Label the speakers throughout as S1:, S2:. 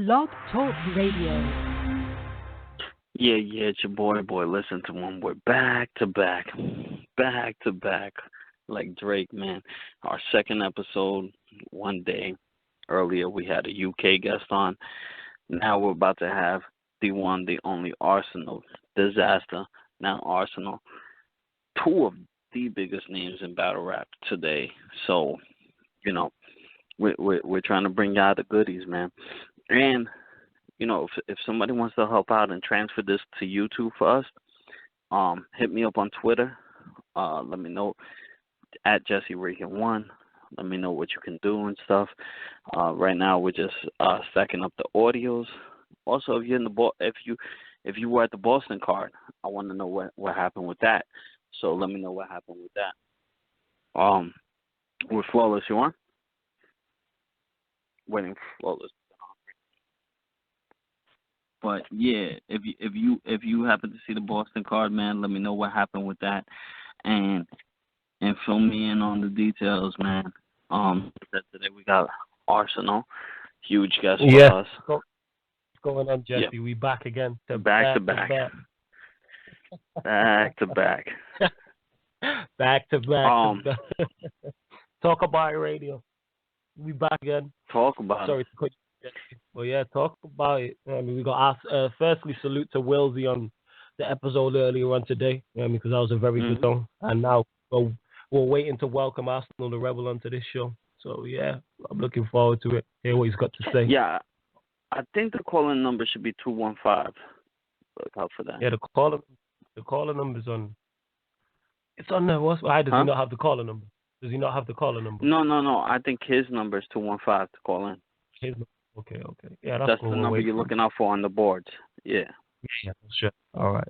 S1: Blog Talk Radio.
S2: Yeah, it's your boy. Listen to one. We're back to back, like Drake, man. Our second episode, one day earlier, we had a UK guest on. Now we're about to have the one, the only Arsonal, Disaster. Now Arsonal, two of the biggest names in battle rap today. So, you know, we're trying to bring out the goodies, man. And if somebody wants to help out and transfer this to YouTube for us, hit me up on Twitter. Let me know at Jesse Regan one. Let me know what you can do and stuff. Right now we're just stacking up the audios. Also, if you're in the if you were at the Boston card, I want to know what happened with that. So let me know what happened with that. With Flawless, you on? Waiting for Flawless. But yeah, if you happen to see the Boston card, man, let me know what happened with that, and fill me in on the details, man. Today we got Arsonal, huge guest for us.
S3: What's going on, Jesse?
S2: Yeah.
S3: We back again.
S2: Back to back. Back to back.
S3: Back to back. Talk about it, radio. We back again.
S2: Talk about
S3: Sorry
S2: it.
S3: to cut you. Well, yeah, talk about it. We got firstly salute to Wilsey on the episode earlier on today, because that was a very good song. And now we're waiting to welcome Arsenal the Rebel onto this show. So yeah, I'm looking forward to it. Hear what he's got to say.
S2: Yeah, I think the calling number should be 215. Look out for that.
S3: Yeah, the caller number's on. It's on there. Why does he not have the caller number? Does he not have the caller number?
S2: No. I think his number is 215 to call in.
S3: His number. Okay. Yeah,
S2: that's cool. The number you're looking out for on the boards. Yeah.
S3: Yeah, sure. All right.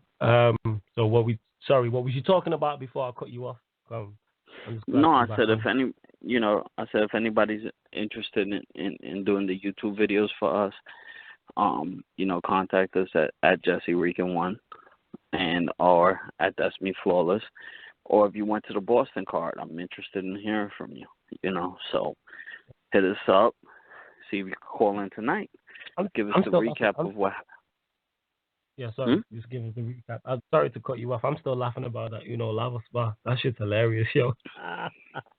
S3: So what was you talking about before I cut you off?
S2: No, I said if anybody's interested in doing the YouTube videos for us, contact us at Jesse Regan 1 and or at That's Me Flawless. Or if you went to the Boston card, I'm interested in hearing from you. So hit us up. See if you can call in tonight. Give us the recap of what happened.
S3: Yeah, sorry. Just give us the recap. I'm sorry to cut you off. I'm still laughing about that, lava spa. That shit's hilarious, yo.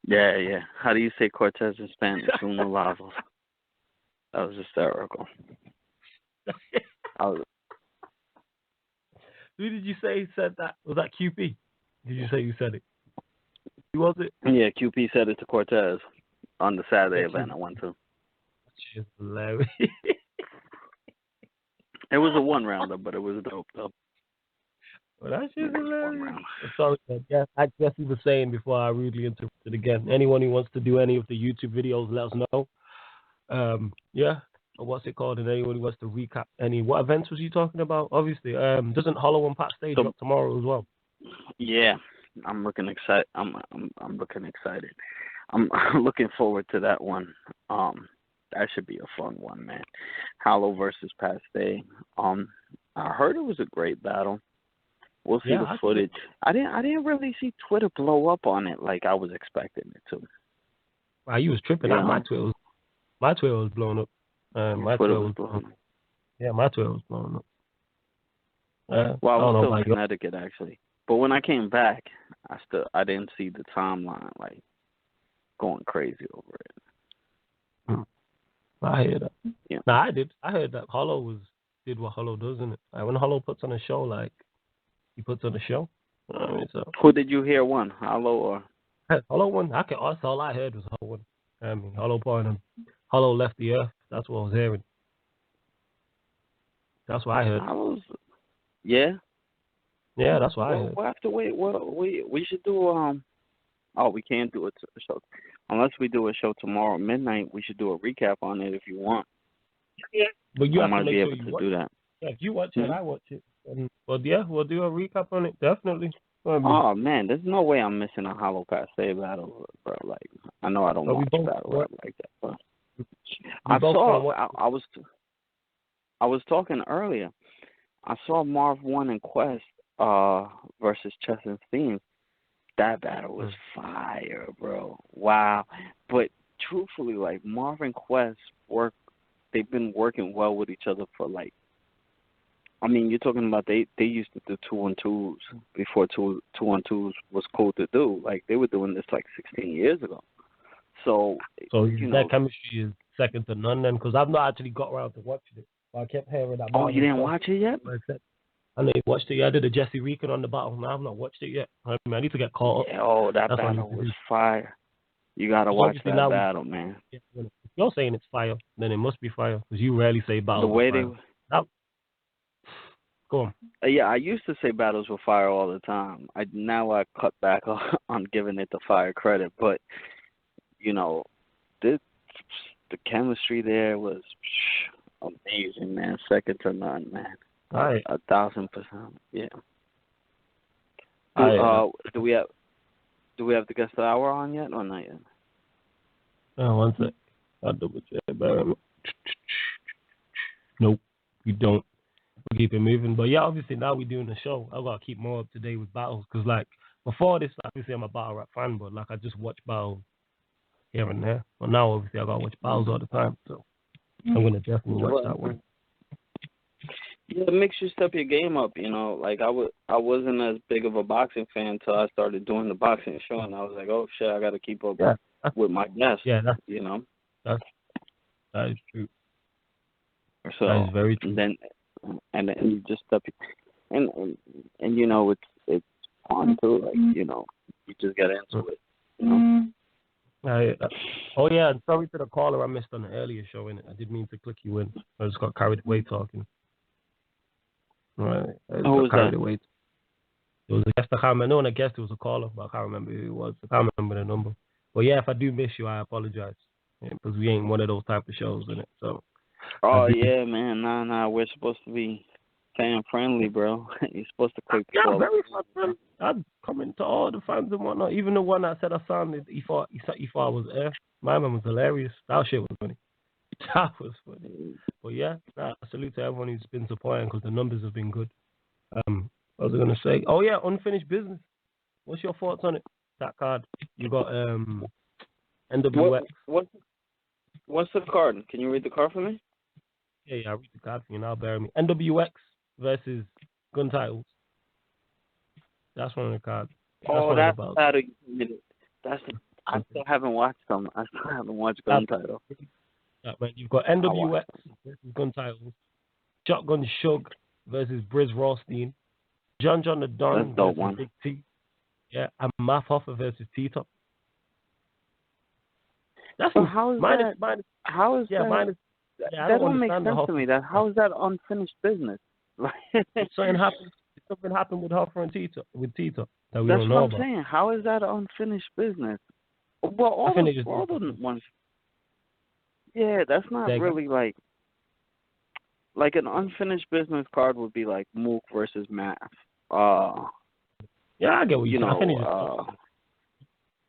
S2: Yeah. How do you say Cortez in Spanish? Uno lavos. That was hysterical.
S3: Who did you say said that? Was that QP? Did you say you said it? Who was it?
S2: Yeah, QP said it to Cortez on the Saturday event I went to.
S3: Shit's hilarious.
S2: It was a one rounder, but it was dope though.
S3: Well, that shit's hilarious. Sorry, yeah, like Jesse was saying before I rudely interrupted again. Anyone who wants to do any of the YouTube videos, let us know. What's it called? And anyone who wants to recap what events was you talking about? Obviously, doesn't Hollow and Pat Stage drop tomorrow as well?
S2: Yeah, I'm looking excited. I'm looking excited. I'm looking forward to that one. That should be a fun one, man. Hollow versus Paste. I heard it was a great battle. We'll see the footage. I didn't really see Twitter blow up on it like I was expecting it to.
S3: Wow, you was tripping out. My Twitter was blown up. My Twitter was blown up. Yeah, my Twitter was blown up.
S2: I was still in Connecticut actually, but when I came back, I didn't see the timeline like going crazy over it.
S3: I hear that.
S2: Yeah.
S3: No, I did. I heard that Hollow did what Hollow does, isn't it? Like when Hollow puts on a show, like he puts on a show.
S2: Who did you hear won, Hollow or?
S3: Hollow won. That's all I heard was Hollow won. Hollow put on Hollow left the earth. That's what I was hearing. That's what I heard.
S2: Yeah.
S3: Yeah, that's what I heard.
S2: We'll have to wait. We should do we can't do a show unless we do a show tomorrow at midnight. We should do a recap on it if you want.
S3: Yeah, but you
S2: I
S3: have
S2: might
S3: to make
S2: be
S3: sure
S2: able
S3: you
S2: to do that.
S3: Yeah, if you watch it, I watch it. But yeah, we'll do a recap on it definitely.
S2: Oh man, there's no way I'm missing a Hollow Passe battle, bro. Like I know I don't watch battle rap like that, but I was talking earlier. I saw Marv 1 and Quest versus Chess and Steam. That battle was fire, bro. Wow. But truthfully, like Marv and Quest work they've been working well with each other for like. I mean, you're talking about they used to do 2-on-2s before 2-on-2s was cool to do. Like they were doing this like 16 years ago. So
S3: that chemistry is second to none then, because I've not actually got around to watching it. But I kept hearing that.
S2: Oh, you didn't watch it yet?
S3: I know you watched it. Yeah, I did a Jesse Rican on the battle. No, I've not watched it yet. I mean, I need to get caught up.
S2: Yeah, that battle was fire. You gotta watch that battle, man.
S3: If you're saying it's fire, then it must be fire, because you rarely say battles.
S2: The way
S3: they. Go on.
S2: Yeah, I used to say battles were fire all the time. Now I cut back on giving it the fire credit, but the chemistry there was amazing, man. Second to none, man. 1,000%. Yeah. Do we have the guest of the hour on yet or not yet?
S3: One sec. I'll double check. Nope, we don't. We keep it moving. But yeah, obviously now we're doing the show. I gotta keep more up to date with battles, because like before this, obviously I'm a battle rap fan, but like I just watch battles here and there. But now obviously I gotta watch battles all the time, so I'm gonna definitely watch that one.
S2: Yeah, it makes you step your game up, Like I wasn't as big of a boxing fan until I started doing the boxing show, and I was like, oh shit, I gotta keep up with my guests.
S3: Yeah, that is true.
S2: So
S3: that is very true.
S2: Then you just step, and it's fun too. Like you just get into it.
S3: Oh yeah, and sorry to the caller I missed on the earlier show. I didn't mean to click you in. I just got carried away talking. Right.
S2: Who was that?
S3: Away. It was a guest. I can't remember. No one, a guest. It was a caller, but I can't remember who it was. I can't remember the number. But yeah, if I do miss you, I apologize, because we ain't one of those type of shows in it. So.
S2: Oh yeah, man. Nah. We're supposed to be fan friendly, bro. You're supposed to click.
S3: Yeah, very fun. I'd comment to all the fans and whatnot. Even the one that said I sounded, he thought I was air. My man was hilarious. That shit was funny. That was funny. But yeah, salute to everyone who's been supporting, because the numbers have been good. What was I gonna say? Oh yeah, unfinished business. What's your thoughts on it? That card. You got NWX.
S2: What's the card? Can you read the card for me?
S3: Yeah, I'll read the card for you now. Bear with me. NWX versus Gun Titles. That's one of the cards.
S2: That's the battle. I still haven't watched them. I still haven't watched Gun Title.
S3: Yeah, man, you've got NWX versus Gun Titles. Shotgun Shug versus Briz Rothstein. John the Don versus Big T. Yeah, and Math Hoffa versus T-Top. That
S2: don't make sense to me. How is that unfinished business?
S3: Something happened with Hoffa and T-Top. That we
S2: That's
S3: don't know
S2: what I'm
S3: about.
S2: saying. How is that unfinished business? Well, all the ones. Yeah, that's not really like an unfinished business card would be like Mook versus Math.
S3: Yeah, I get what you're saying.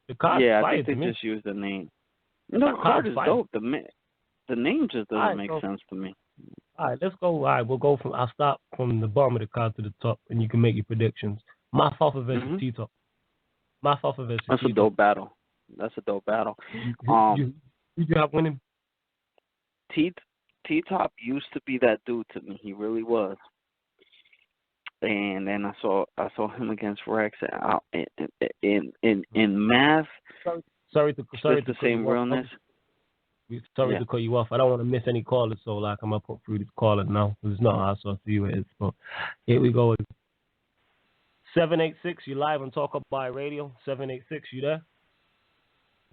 S3: The card.
S2: Yeah, I think they just used the name. No, the card is dope. The name just doesn't make sense to me.
S3: All right, let's go. All right, we'll go from. I'll start from the bottom of the card to the top, and you can make your predictions. Math Hoffa versus T-Top. Math Hoffa versus T-Top.
S2: That's a dope battle.
S3: Who do you have winning?
S2: T-Top used to be that dude to me. He really was. And then I saw him against Rex in Math.
S3: Sorry to
S2: the same realness.
S3: Sorry to cut you off. I don't want to miss any callers, so like I'm gonna put through this caller now. It's not us, so I see who it is. But here we go. 786, you live on Talk Up by Radio. 786, you there?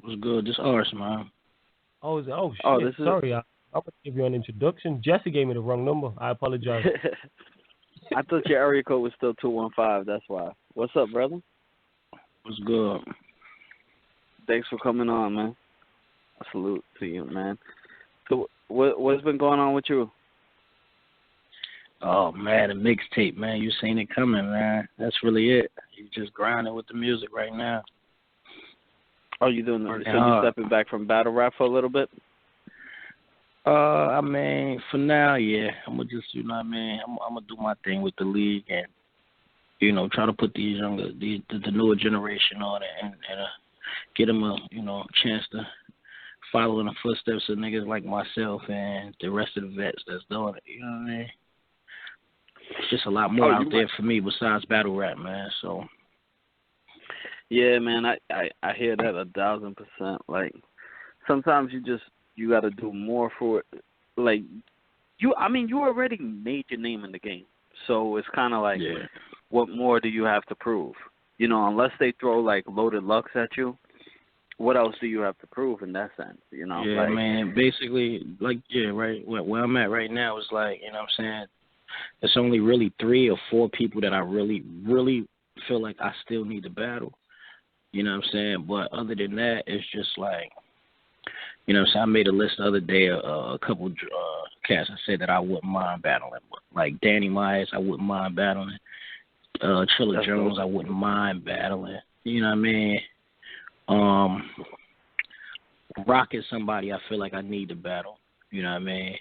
S1: What's good? This Ars, man.
S3: Oh, is it? Oh shit. Sorry, I'm gonna give you an introduction. Jesse gave me the wrong number. I apologize.
S2: I thought your area code was still 215. That's why. What's up, brother?
S1: What's good?
S2: Thanks for coming on, man. A salute to you, man. So, what's been going on with you?
S1: Oh man, the mixtape, man. You seen it coming, man. That's really it. You just grinding with the music right now.
S2: Oh, you doing that? So you stepping back from battle rap for a little bit?
S1: I mean, for now, yeah. I'm gonna just, I'm gonna do my thing with the league and, try to put these the newer generation on it and get them a, chance to following the footsteps of niggas like myself and the rest of the vets that's doing it. You know what I mean? It's just a lot more out there for me besides battle rap, man. So.
S2: Yeah, man, I hear that 1,000%. Like, sometimes you got to do more for it. Like, you already made your name in the game, so it's kind of like, what more do you have to prove? You know, unless they throw like loaded Lux at you, what else do you have to prove in that sense? You know,
S1: yeah,
S2: like,
S1: man. Basically, like, yeah, right. Where I'm at right now is like, you know what I'm saying. It's only really 3 or 4 people that I really, really feel like I still need to battle. You know what I'm saying? But other than that, it's just like, you know what I'm saying? I made a list the other day of a couple cats I said that I wouldn't mind battling. Like Danny Myers, I wouldn't mind battling. Trilla Jones, I wouldn't mind battling. You know what I mean? Rock is somebody I feel like I need to battle. You know what I mean?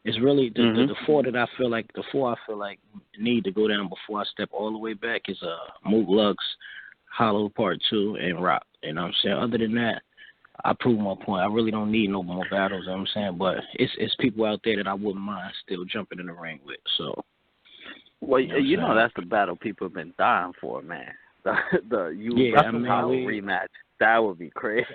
S1: It's really the 4 that I feel like need to go down before I step all the way back is Mook Lux, Hollow Part 2, and Rock. You know what I'm saying? Other than that, I prove my point. I really don't need no more battles, you know what I'm saying? But it's people out there that I wouldn't mind still jumping in the ring with. So,
S2: well, you know that's the battle people have been dying for, man. The you versus Hollow rematch. That would be crazy.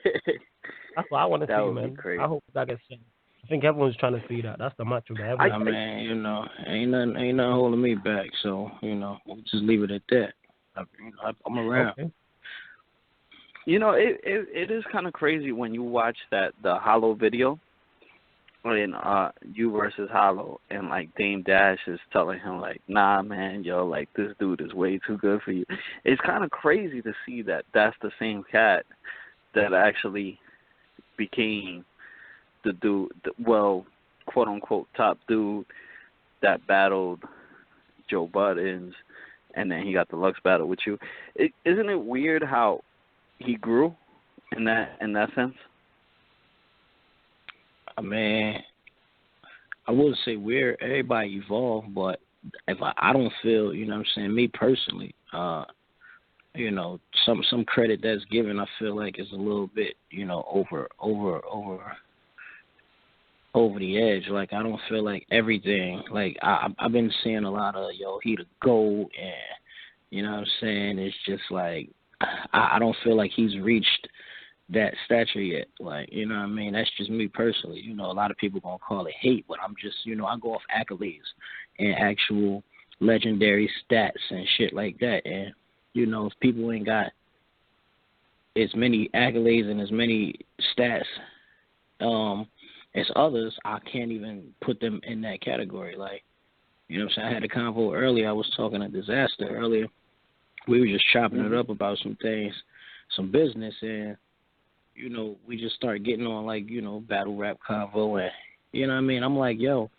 S3: That's what I want to see, man.
S2: Crazy.
S3: I hope that gets seen. I think everyone's trying to see that. That's the match of that.
S1: I mean, you know, ain't nothing holding me back. So, you know, we'll just leave it at that. I'm around.
S3: Okay.
S2: You know, it is kind of crazy when you watch the Hollow video, and you versus Hollow, and like Dame Dash is telling him like, nah, man, yo, like this dude is way too good for you. It's kind of crazy to see that that's the same cat that actually became the dude, well, quote unquote top dude that battled Joe Buttons, and then he got the Lux battle with you. Isn't it weird how he grew in that sense?
S1: I mean, I wouldn't say weird. Everybody evolved, but if I don't feel, you know what I'm saying, me personally, you know, some credit that's given, I feel like is a little bit, you know, over the edge. Like, I don't feel like everything, like I've been seeing a lot of, he the GOAT, and you know what I'm saying, it's just like I don't feel like he's reached that stature yet. Like, you know what I mean? That's just me personally. You know, a lot of people gonna call it hate, but I'm just, you know, I go off accolades and actual legendary stats and shit like that. And, you know, if people ain't got as many accolades and as many stats as others, I can't even put them in that category. Like, you know what I'm saying? I had a convo earlier. I was talking to Disaster earlier. We were just chopping it up about some things, some business, and, you know, we just start getting on, like, you know, battle rap convo, and, you know what I mean? I'm like, yo,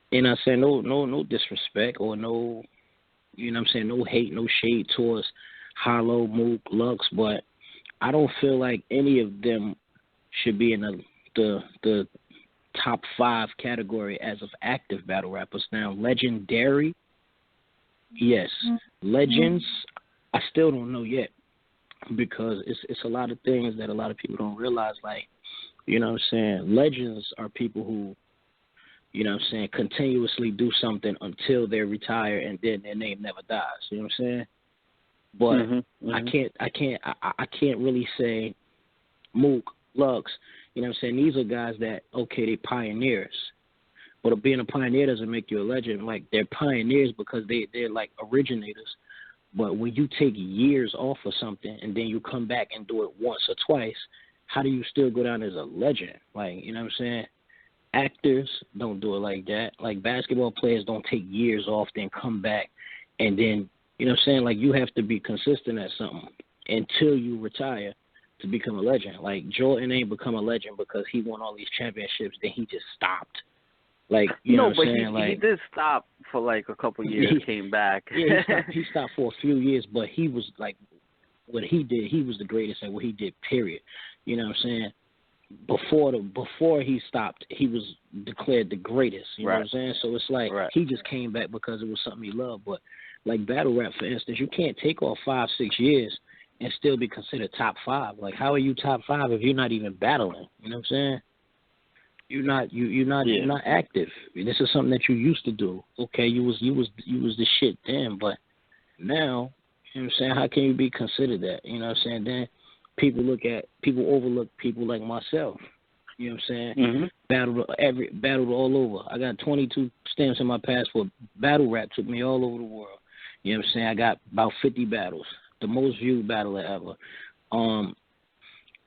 S1: you know what I'm saying, no disrespect or no, you know what I'm saying, no hate, no shade towards Hollow, Mook, Lux, but I don't feel like any of them should be in the top 5 category as of active battle rappers. Now, legendary, yes. Legends, I still don't know yet, because it's a lot of things that a lot of people don't realize. Like, you know what I'm saying, legends are people who, you know what I'm saying, continuously do something until they retire, and then their name never dies. You know what I'm saying? But I can't really say Mook, Lux, you know what I'm saying, these are guys that, okay, they pioneers. But being a pioneer doesn't make you a legend. Like, they're pioneers because they're like originators. But when you take years off of something and then you come back and do it once or twice, how do you still go down as a legend? Like, you know what I'm saying? Actors don't do it like that. Like, basketball players don't take years off, then come back, and then, you know what I'm saying? Like, you have to be consistent at something until you retire to become a legend. Like, Jordan ain't become a legend because he won all these championships, then he just stopped. Like, you know what I'm saying?
S2: He did stop for like a couple years, came back.
S1: Yeah, he stopped for a few years, but he was like, what he did, he was the greatest at what he did, period. You know what I'm saying? Before he stopped, he was declared the greatest. You know what I'm saying? So it's like he just came back because it was something he loved. But like battle rap, for instance, you can't take off 5-6 years and still be considered top 5. Like, how are you top 5 if you're not even battling? You know what I'm saying? You're not active. This is something that you used to do. Okay, you was the shit then, but now, you know what I'm saying, how can you be considered that? You know what I'm saying? Then people overlook people like myself. You know what I'm saying? Battled all over. I got 22 stamps in my passport. Battle rap took me all over the world. You know what I'm saying? I got about 50 battles, the most viewed battler ever.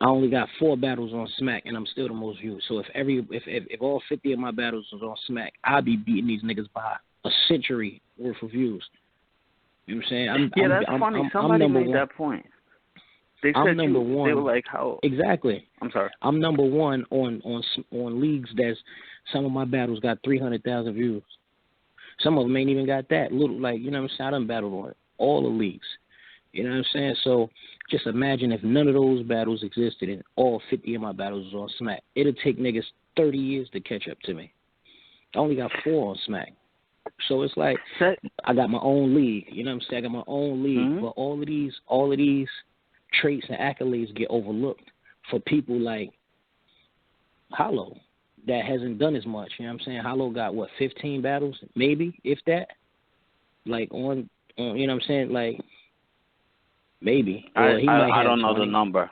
S1: I only got 4 battles on Smack, and I'm still the most viewed. So if all 50 of my battles was on Smack, I'd be beating these niggas by a century worth of views. You know what I'm saying?
S2: That's funny. Somebody made that point. They said
S1: I'm number one.
S2: They were like, how?
S1: Exactly.
S2: I'm sorry.
S1: I'm number one on leagues that's some of my battles got 300,000 views. Some of them ain't even got that. Little, like, you know what I'm saying? I done battled on all the leagues. You know what I'm saying? So just imagine if none of those battles existed and all 50 of my battles was on Smack. It'd take niggas 30 years to catch up to me. I only got 4 on Smack. So it's like I got my own league. You know what I'm saying? I got my own league. But all of these traits and accolades get overlooked for people like Hollow that hasn't done as much. You know what I'm saying? Hollow got, 15 battles? Maybe, if that. Like, on you know what I'm saying? Like, maybe.
S2: I don't know the number.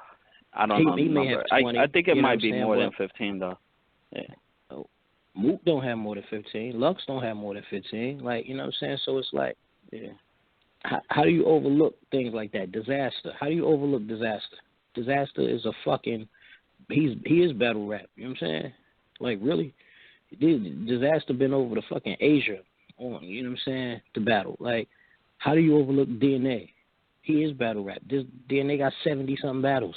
S2: I don't know the number. I think it might be more than 15, though. Yeah.
S1: Mook don't have more than 15. Lux don't have more than 15. Like, you know what I'm saying? So it's like, how do you overlook things like that? Disaster. How do you overlook Disaster? Disaster is a fucking, he is battle rap. You know what I'm saying? Like, really? Disaster been over to fucking Asia on, you know what I'm saying, to battle. Like, how do you overlook DNA? He is battle rap. This DNA got 70-something battles.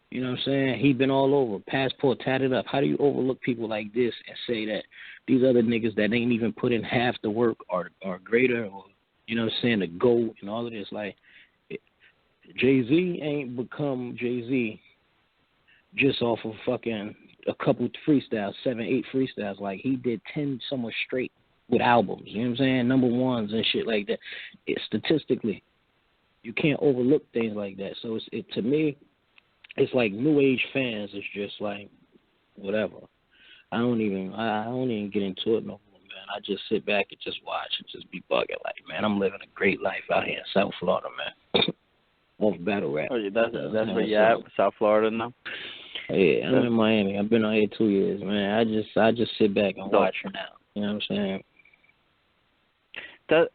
S1: You know what I'm saying? He been all over. Passport tatted up. How do you overlook people like this and say that these other niggas that ain't even put in half the work are greater, or, you know what I'm saying, the GOAT and all of this? Like, Jay-Z ain't become Jay-Z just off of fucking a couple freestyles, 7, 8 freestyles. Like, he did 10 somewhere straight with albums. You know what I'm saying? Number ones and shit like that. Statistically, you can't overlook things like that. So to me, it's like new age fans. It's just like whatever. I don't even get into it no more, man. I just sit back and just watch and just be bugging. Like, man, I'm living a great life out here in South Florida, man. Off battle rap.
S2: Oh, yeah, that's where you at, South Florida now.
S1: Yeah, I'm in Miami. I've been out here 2 years, man. I just sit back and watch her now. You know what I'm saying?
S2: But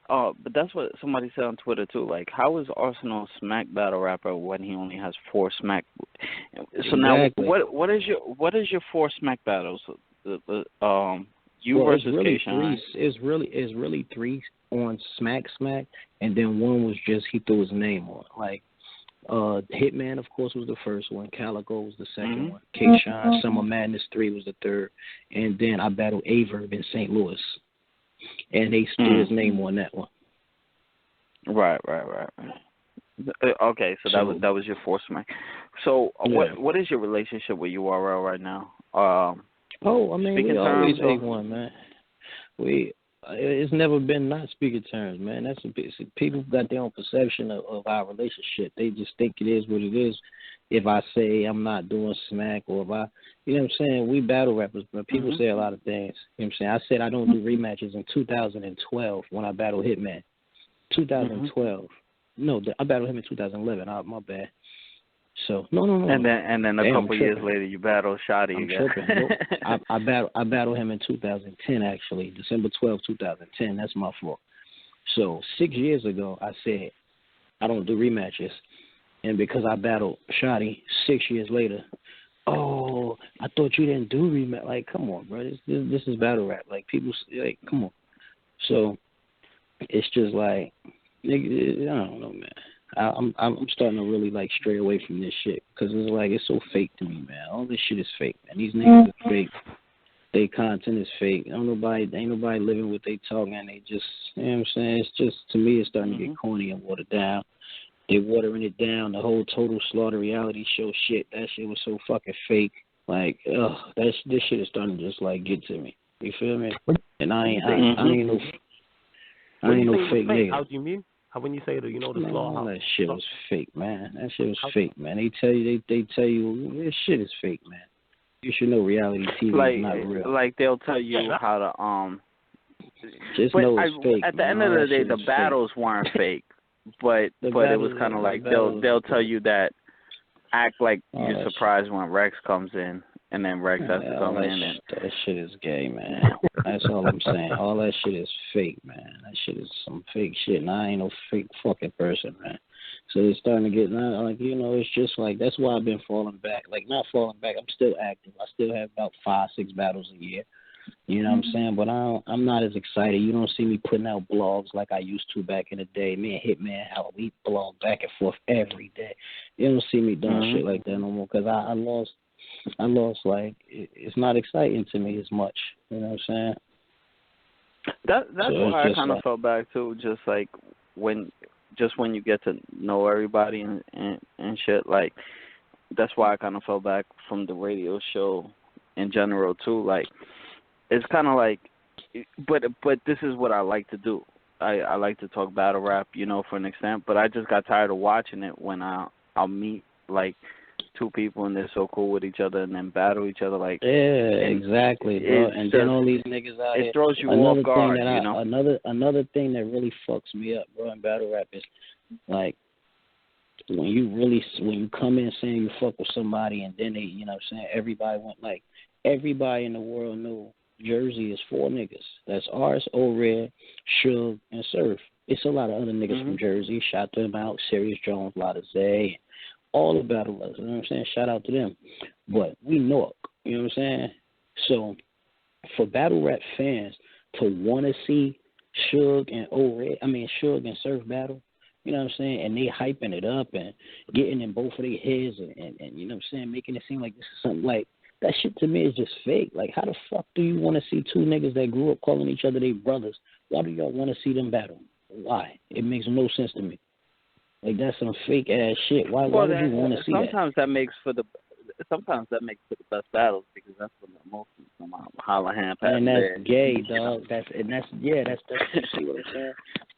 S2: that's what somebody said on Twitter too. Like, how is Arsonal Smack battle rapper when he only has 4 Smack? So now, what is your 4 Smack battles? You versus
S1: really
S2: K-Shine.
S1: It's really 3 on Smack, and then 1 was just he threw his name on. Like, Hitman, of course, was the first one. Calico was the second one. K-Shine, Summer Madness 3 was the third, and then I battled Averb in St. Louis. And they threw his name on that one.
S2: Right. Okay, so that was your 4 Smack. So what is your relationship with URL right now?
S1: I mean, we always A1, man. It's never been not speaking terms, man. People got their own perception of our relationship. They just think it is what it is. If I say I'm not doing Smack, or if I, you know what I'm saying, we battle rappers, but people say a lot of things. You know what I'm saying? I said I don't do rematches in 2012 when I battled Hitman. 2012. No, I battled him in 2011. My bad. So no.
S2: And then a couple years later, you battled Shotty again.
S1: I battled him in 2010, actually, December 12, 2010. That's my fault. So 6 years ago, I said I don't do rematches. And because I battled Shotty 6 years later, I thought you didn't do rematch. Like, come on, bro. This is battle rap. Like, people, like, come on. So it's just like, nigga, I don't know, man. I'm starting to really, like, stray away from this shit because it's like it's so fake to me, man. All this shit is fake, man. These niggas are fake. Their content is fake. Ain't nobody living what they talking. They just, you know what I'm saying? It's just, to me, it's starting to get corny and watered down. They watering it down. The whole Total Slaughter reality show shit. That shit was so fucking fake. Like, this shit is starting to just like get to me. You feel me? And I ain't no fake nigga.
S3: How do you mean? How when you say the the
S1: Man,
S3: slaughter?
S1: all that shit was fake, man. That shit was fake, man. They tell you, they tell you this shit is fake, man. You should know reality TV is not real.
S2: Like they'll tell you how to
S1: Just
S2: But
S1: know it's fake.
S2: at the
S1: Man.
S2: end
S1: All
S2: of the
S1: that
S2: day,
S1: shit
S2: the
S1: is
S2: battles weren't fake. But
S1: The
S2: but it was
S1: battles,
S2: kind of
S1: the
S2: like
S1: battles,
S2: they'll tell you that act like
S1: all
S2: you're
S1: that
S2: surprised when Rex comes in, and then Rex has to
S1: all
S2: come
S1: that,
S2: in and.
S1: that shit is gay, man. That's all I'm saying. All that shit is fake, man. That shit is some fake shit, and I ain't no fake fucking person, man. So it's starting to get like it's just like that's why I've been falling back. Like not falling back, I'm still active. I still have about 5-6 battles a year. You know what I'm saying? But I'm not as excited. You don't see me putting out blogs like I used to back in the day. Me and Hitman, how we blog back and forth every day. You don't see me doing shit like that no more because I lost. Like it's not exciting to me as much. You know what I'm saying?
S2: That's
S1: so
S2: why I kind of felt back too. Just like when you get to know everybody and shit. Like that's why I kind of fell back from the radio show in general too. Like it's kind of like, but this is what I like to do. I like to talk battle rap, for an extent. But I just got tired of watching it when I'll meet like two people and they're so cool with each other and then battle each other like.
S1: Yeah, exactly, bro. And then all these niggas out here.
S2: It throws you off guard,
S1: Another thing that really fucks me up, bro, in battle rap is like when you come in saying you fuck with somebody and then they, everybody in the world knew Jersey is 4 niggas. That's Ars, O-Red, Suge, and Surf. It's a lot of other niggas from Jersey. Shout them out. Serious Jones, Lotta Zay, all the battlers. You know what I'm saying? Shout out to them. But we Newark. You know what I'm saying? So for battle rap fans to want to see Suge and Surf battle, you know what I'm saying? And they hyping it up and getting in both of their heads and you know what I'm saying, making it seem like this is something like that shit to me is just fake. Like, how the fuck do you want to see two niggas that grew up calling each other their brothers? Why do y'all want to see them battle? Why? It makes no sense to me. Like, that's some fake ass shit. Why would you want to see that?
S2: Sometimes that makes for the best battles because that's when the emotions come out. Hollahan,
S1: and that's gay, dog. That's you see what I'm saying?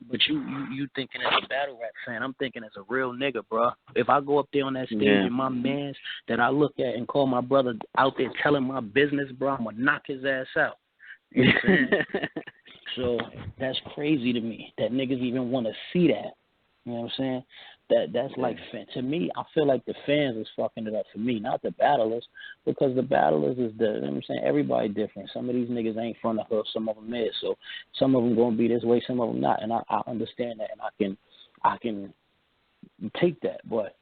S1: But you thinking as a battle rap fan, I'm thinking as a real nigga, bro. If I go up there on that stage and my mans that I look at and call my brother out there telling my business, bro, I'm gonna knock his ass out. You know what I'm saying? So that's crazy to me that niggas even want to see that. You know what I'm saying? That's like, to me, I feel like the fans is fucking it up for me, not the battlers, because the battlers is you know what I'm saying? Everybody different. Some of these niggas ain't from the hood, some of them is. So some of them gonna be this way, some of them not, and I understand that, and I can take that. But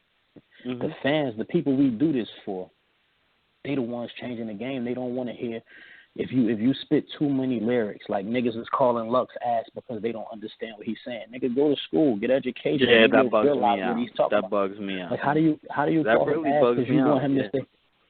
S1: the fans, the people we do this for, they the ones changing the game. They don't want to hear. If you spit too many lyrics, like niggas is calling Lux ass because they don't understand what he's saying. Nigga, go to school, get education.
S2: Yeah,
S1: that
S2: bugs me out. That bugs me out.
S1: Like, how do you call
S2: really
S1: him ass
S2: because you
S1: want him to say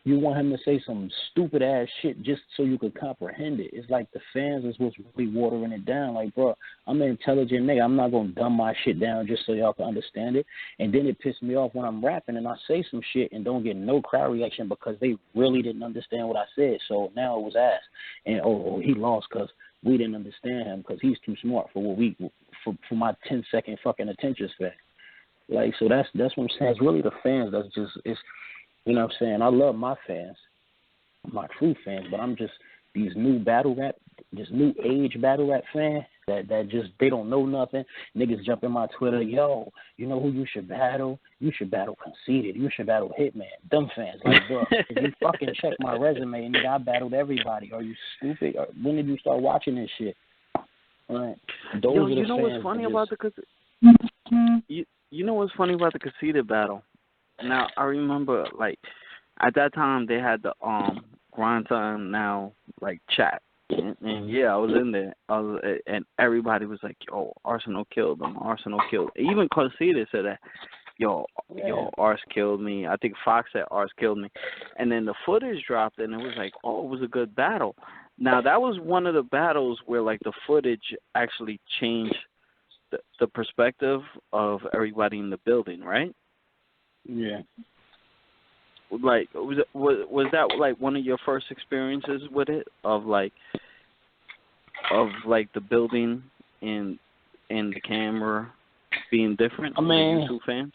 S1: you want him to say some stupid ass shit just so you could comprehend it? It's like the fans is what's really watering it down. Like, bro, I'm an intelligent nigga. I'm not gonna dumb my shit down just so y'all can understand it. And then it pisses me off when I'm rapping and I say some shit and don't get no crowd reaction because they really didn't understand what I said. So now it was ass. And he lost because we didn't understand him because he's too smart for what for my 10-second fucking attention span. Like, so that's what I'm saying. It's really the fans that's just you know what I'm saying? I love my fans, my true fans, but I'm just these new age battle rap fans that just they don't know nothing. Niggas jump in my Twitter, yo, you know who you should battle? You should battle Conceited. You should battle Hitman. Dumb fans, like, bro, if you fucking check my resume, nigga, I battled everybody. Are you stupid? Or when did you start watching this shit? Right. Those are the
S2: you know
S1: fans
S2: what's funny about you know what's funny about the Conceited battle? Now I remember, like, at that time they had the Grind Time Now like chat, and I was in there. And everybody was like, "Yo, Arsonal killed him. Arsonal killed." Even Conceited said that, "Yo, Ars killed me." I think Fox said Ars killed me, and then the footage dropped, and it was like, "Oh, it was a good battle." Now that was one of the battles where like the footage actually changed the perspective of everybody in the building, right?
S1: Yeah.
S2: Like, was that like one of your first experiences with it, of the building and the camera being different
S1: I mean,
S2: to the YouTube fans?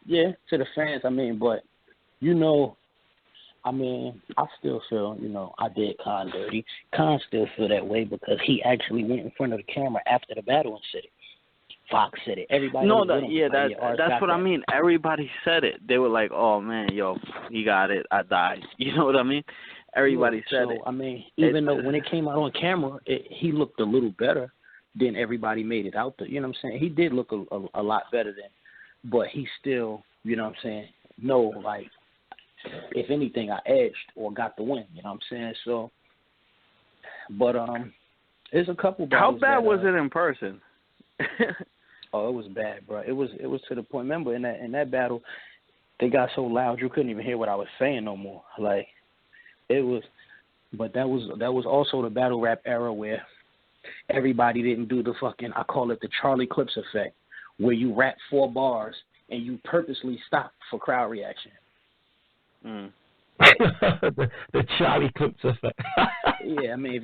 S1: Yeah, to the fans. I mean, but you know, I mean, I still feel, I did Khan dirty. Khan still feel that way because he actually went in front of the camera after the battle and said it. Fox said it. Everybody was with him.
S2: That's what I mean. Everybody said it. They were like, "Oh man, yo, he got it. I died." You know what I mean? Everybody said it.
S1: I mean, even though when it came out on camera, he looked a little better than everybody made it out there. You know what I'm saying? He did look a lot better than, but he still, you know what I'm saying? No, like, if anything, I edged or got the win. You know what I'm saying? So, but there's a couple battles.
S2: How bad was it in person?
S1: Oh, it was bad, bro. It was to the point. Remember, in that battle, they got so loud you couldn't even hear what I was saying no more. Like, it was. But that was also the battle rap era where everybody didn't do the fucking, I call it the Charlie Clips effect, where you rap 4 bars and you purposely stop for crowd reaction.
S3: the Charlie Clips effect.
S1: Yeah, I mean, if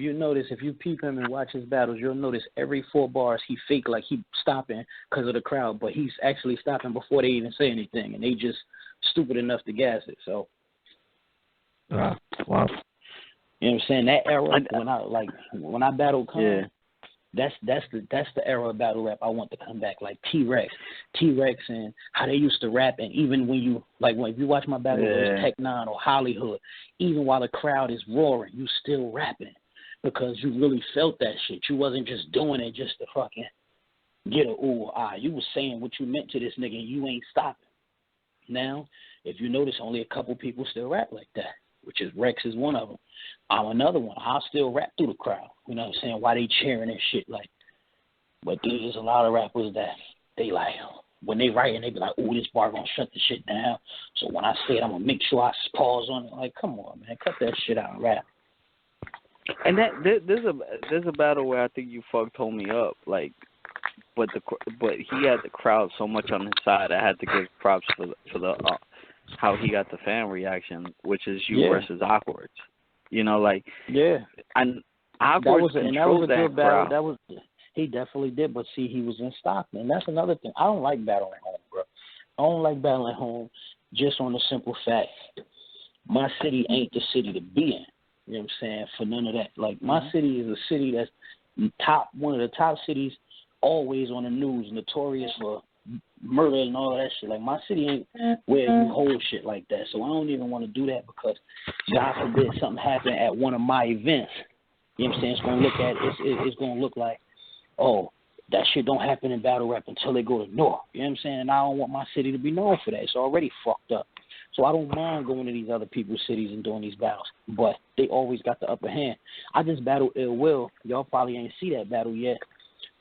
S1: you peep him and watch his battles, you'll notice every 4 bars he fake like he stopping because of the crowd, but he's actually stopping before they even say anything, and they just stupid enough to gas it. So,
S3: wow.
S1: You know what I'm saying? That era, when I battled Khan, that's the era of battle rap I want to come back, like T-Rex and how they used to rap, and even when you if you watch my battle with Tech Nine or Hollywood, even while the crowd is roaring, you still rapping because you really felt that shit. You wasn't just doing it just to fucking get a ooh ah. You was saying what you meant to this nigga, and you ain't stopping. Now, if you notice, only a couple people still rap like that, which is Rex is one of them. I'm another one. I'll still rap through the crowd. You know what I'm saying? Why they cheering and shit like. But there's a lot of rappers that they like, when they write and they be like, ooh, this bar gonna shut the shit down. So when I say it, I'm gonna make sure I pause on it. Like, come on, man, cut that shit out and rap.
S2: And that there's a battle where I think you told me up, like, but he had the crowd so much on his side. I had to give props for the how he got the fan reaction, which is you versus Awkward. You know, like and Awkward controlled that crowd.
S1: That was he definitely did, but see, he was in Stockton, and that's another thing. I don't like battling home, bro. I don't like battling home just on the simple fact my city ain't the city to be in. You know what I'm saying? For none of that. Like, my city is a city that's one of the top cities, always on the news, notorious for murder and all that shit. Like, my city ain't where you hold shit like that. So I don't even want to do that because, God forbid, something happen at one of my events. You know what I'm saying? It's gonna look like, oh, that shit don't happen in battle rap until they go to North. You know what I'm saying? And I don't want my city to be known for that. It's already fucked up. So I don't mind going to these other people's cities and doing these battles. But they always got the upper hand. I just battled Ill Will. Y'all probably ain't see that battle yet.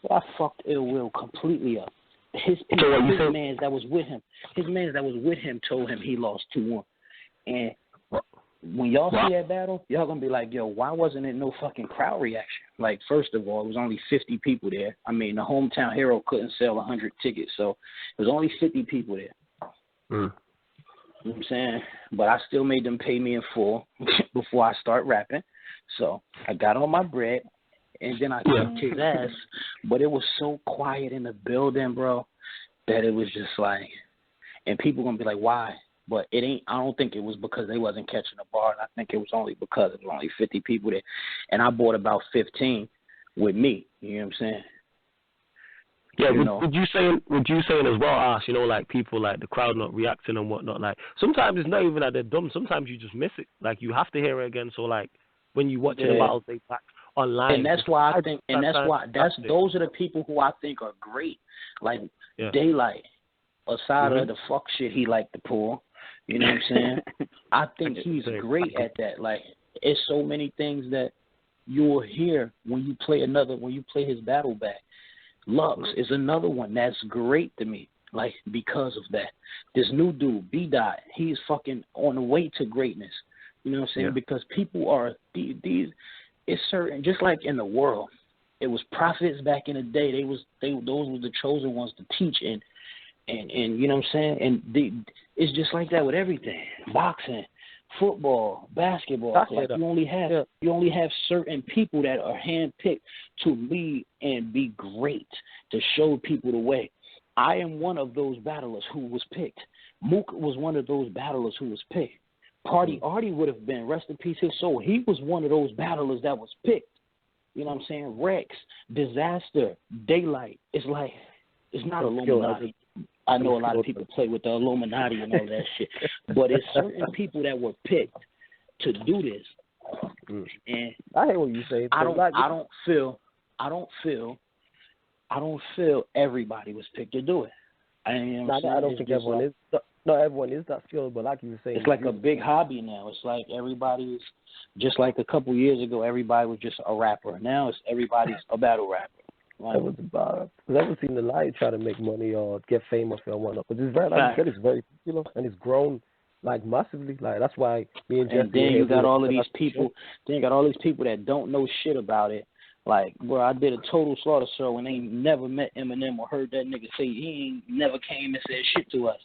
S1: But I fucked Ill Will completely up. His mans that was with him told him he lost 2-1. And when y'all see that battle, y'all gonna be like, yo, why wasn't it no fucking crowd reaction? Like, first of all, it was only 50 people there. I mean, the hometown hero couldn't sell 100 tickets, so it was only 50 people there. You know what I'm saying? But I still made them pay me in full before I start rapping. So I got all my bread, and then I kicked his ass. But it was so quiet in the building, bro, that it was just like, and people gonna be like, why? But it ain't. I don't think it was because they wasn't catching the bar. I think it was only because there was only 50 people there, and I bought about 15 with me. You know what I'm saying?
S3: Yeah, would you saying as well, Ash, you know, like people like the crowd not reacting and whatnot, like sometimes it's not even that they're dumb, sometimes you just miss it. Like you have to hear it again, so like when you watch the battles they back online.
S1: And that's why I think those are the people who I think are great. Like Daylight, aside of the fuck shit he like to pull, you know what I'm saying? I think he's great at that. Like, it's so many things that you'll hear when you play his battle back. Lux is another one that's great to me, like, because of that. This new dude, B-Dot, he's fucking on the way to greatness. You know what I'm saying? Because people are, these, it's certain, just like in the world, it was prophets back in the day. Those were the chosen ones to teach, and you know what I'm saying? And it's just like that with everything. Boxing, football, basketball. Like you only have certain people that are handpicked to lead and be great, to show people the way. I am one of those battlers who was picked. Mook was one of those battlers who was picked. Party Artie would have been, rest in peace his soul. He was one of those battlers that was picked. You know what I'm saying? Rex, Disaster, Daylight. It's like, it's not Illuminati. I know a lot of people play with the Illuminati and all that shit, but it's certain people that were picked to do this. And
S3: I hear what you say.
S1: I don't feel everybody was picked to do it. I
S3: don't think everyone is. No, everyone is that skilled, but like you were saying,
S1: it's like a big hobby now. It's like everybody's just like a couple years ago. Everybody was just a rapper. Now it's everybody's a battle rapper.
S3: Like, it was about. I've never seen the light try to make money or get famous or whatnot. But it's very, like you said, it's very popular and it's grown like massively. Like that's why me and Jeff.
S1: And then you got all of these people. Then you got all these people that don't know shit about it. Like, bro, I did a Total Slaughter show and they ain't never met Eminem or heard that nigga say he ain't never came and said shit to us.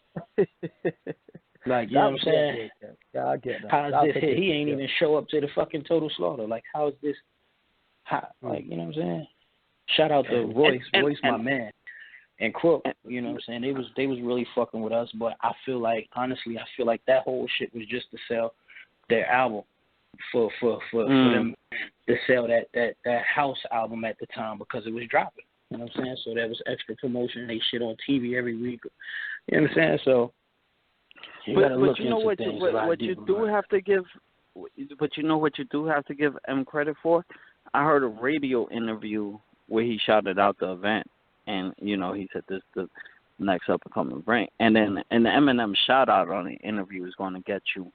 S1: Like, you know what I'm saying?
S3: Yeah, I get that.
S1: How's this? He ain't even show up to the fucking Total Slaughter. Like, how's this? Like, you know what I'm saying? Shout out to Royce, my man, and Crook. You know what I'm saying? They was really fucking with us. But I feel like, honestly, that whole shit was just to sell their album for them to sell that house album at the time because it was dropping. You know what I'm saying? So that was extra promotion. They shit on TV every week. You know what I'm saying? So you gotta look into things.
S2: What you do have to give M credit for? I heard a radio interview where he shouted out the event, and he said this the next up and coming brand, and then the Eminem shout out on the interview is going to get you.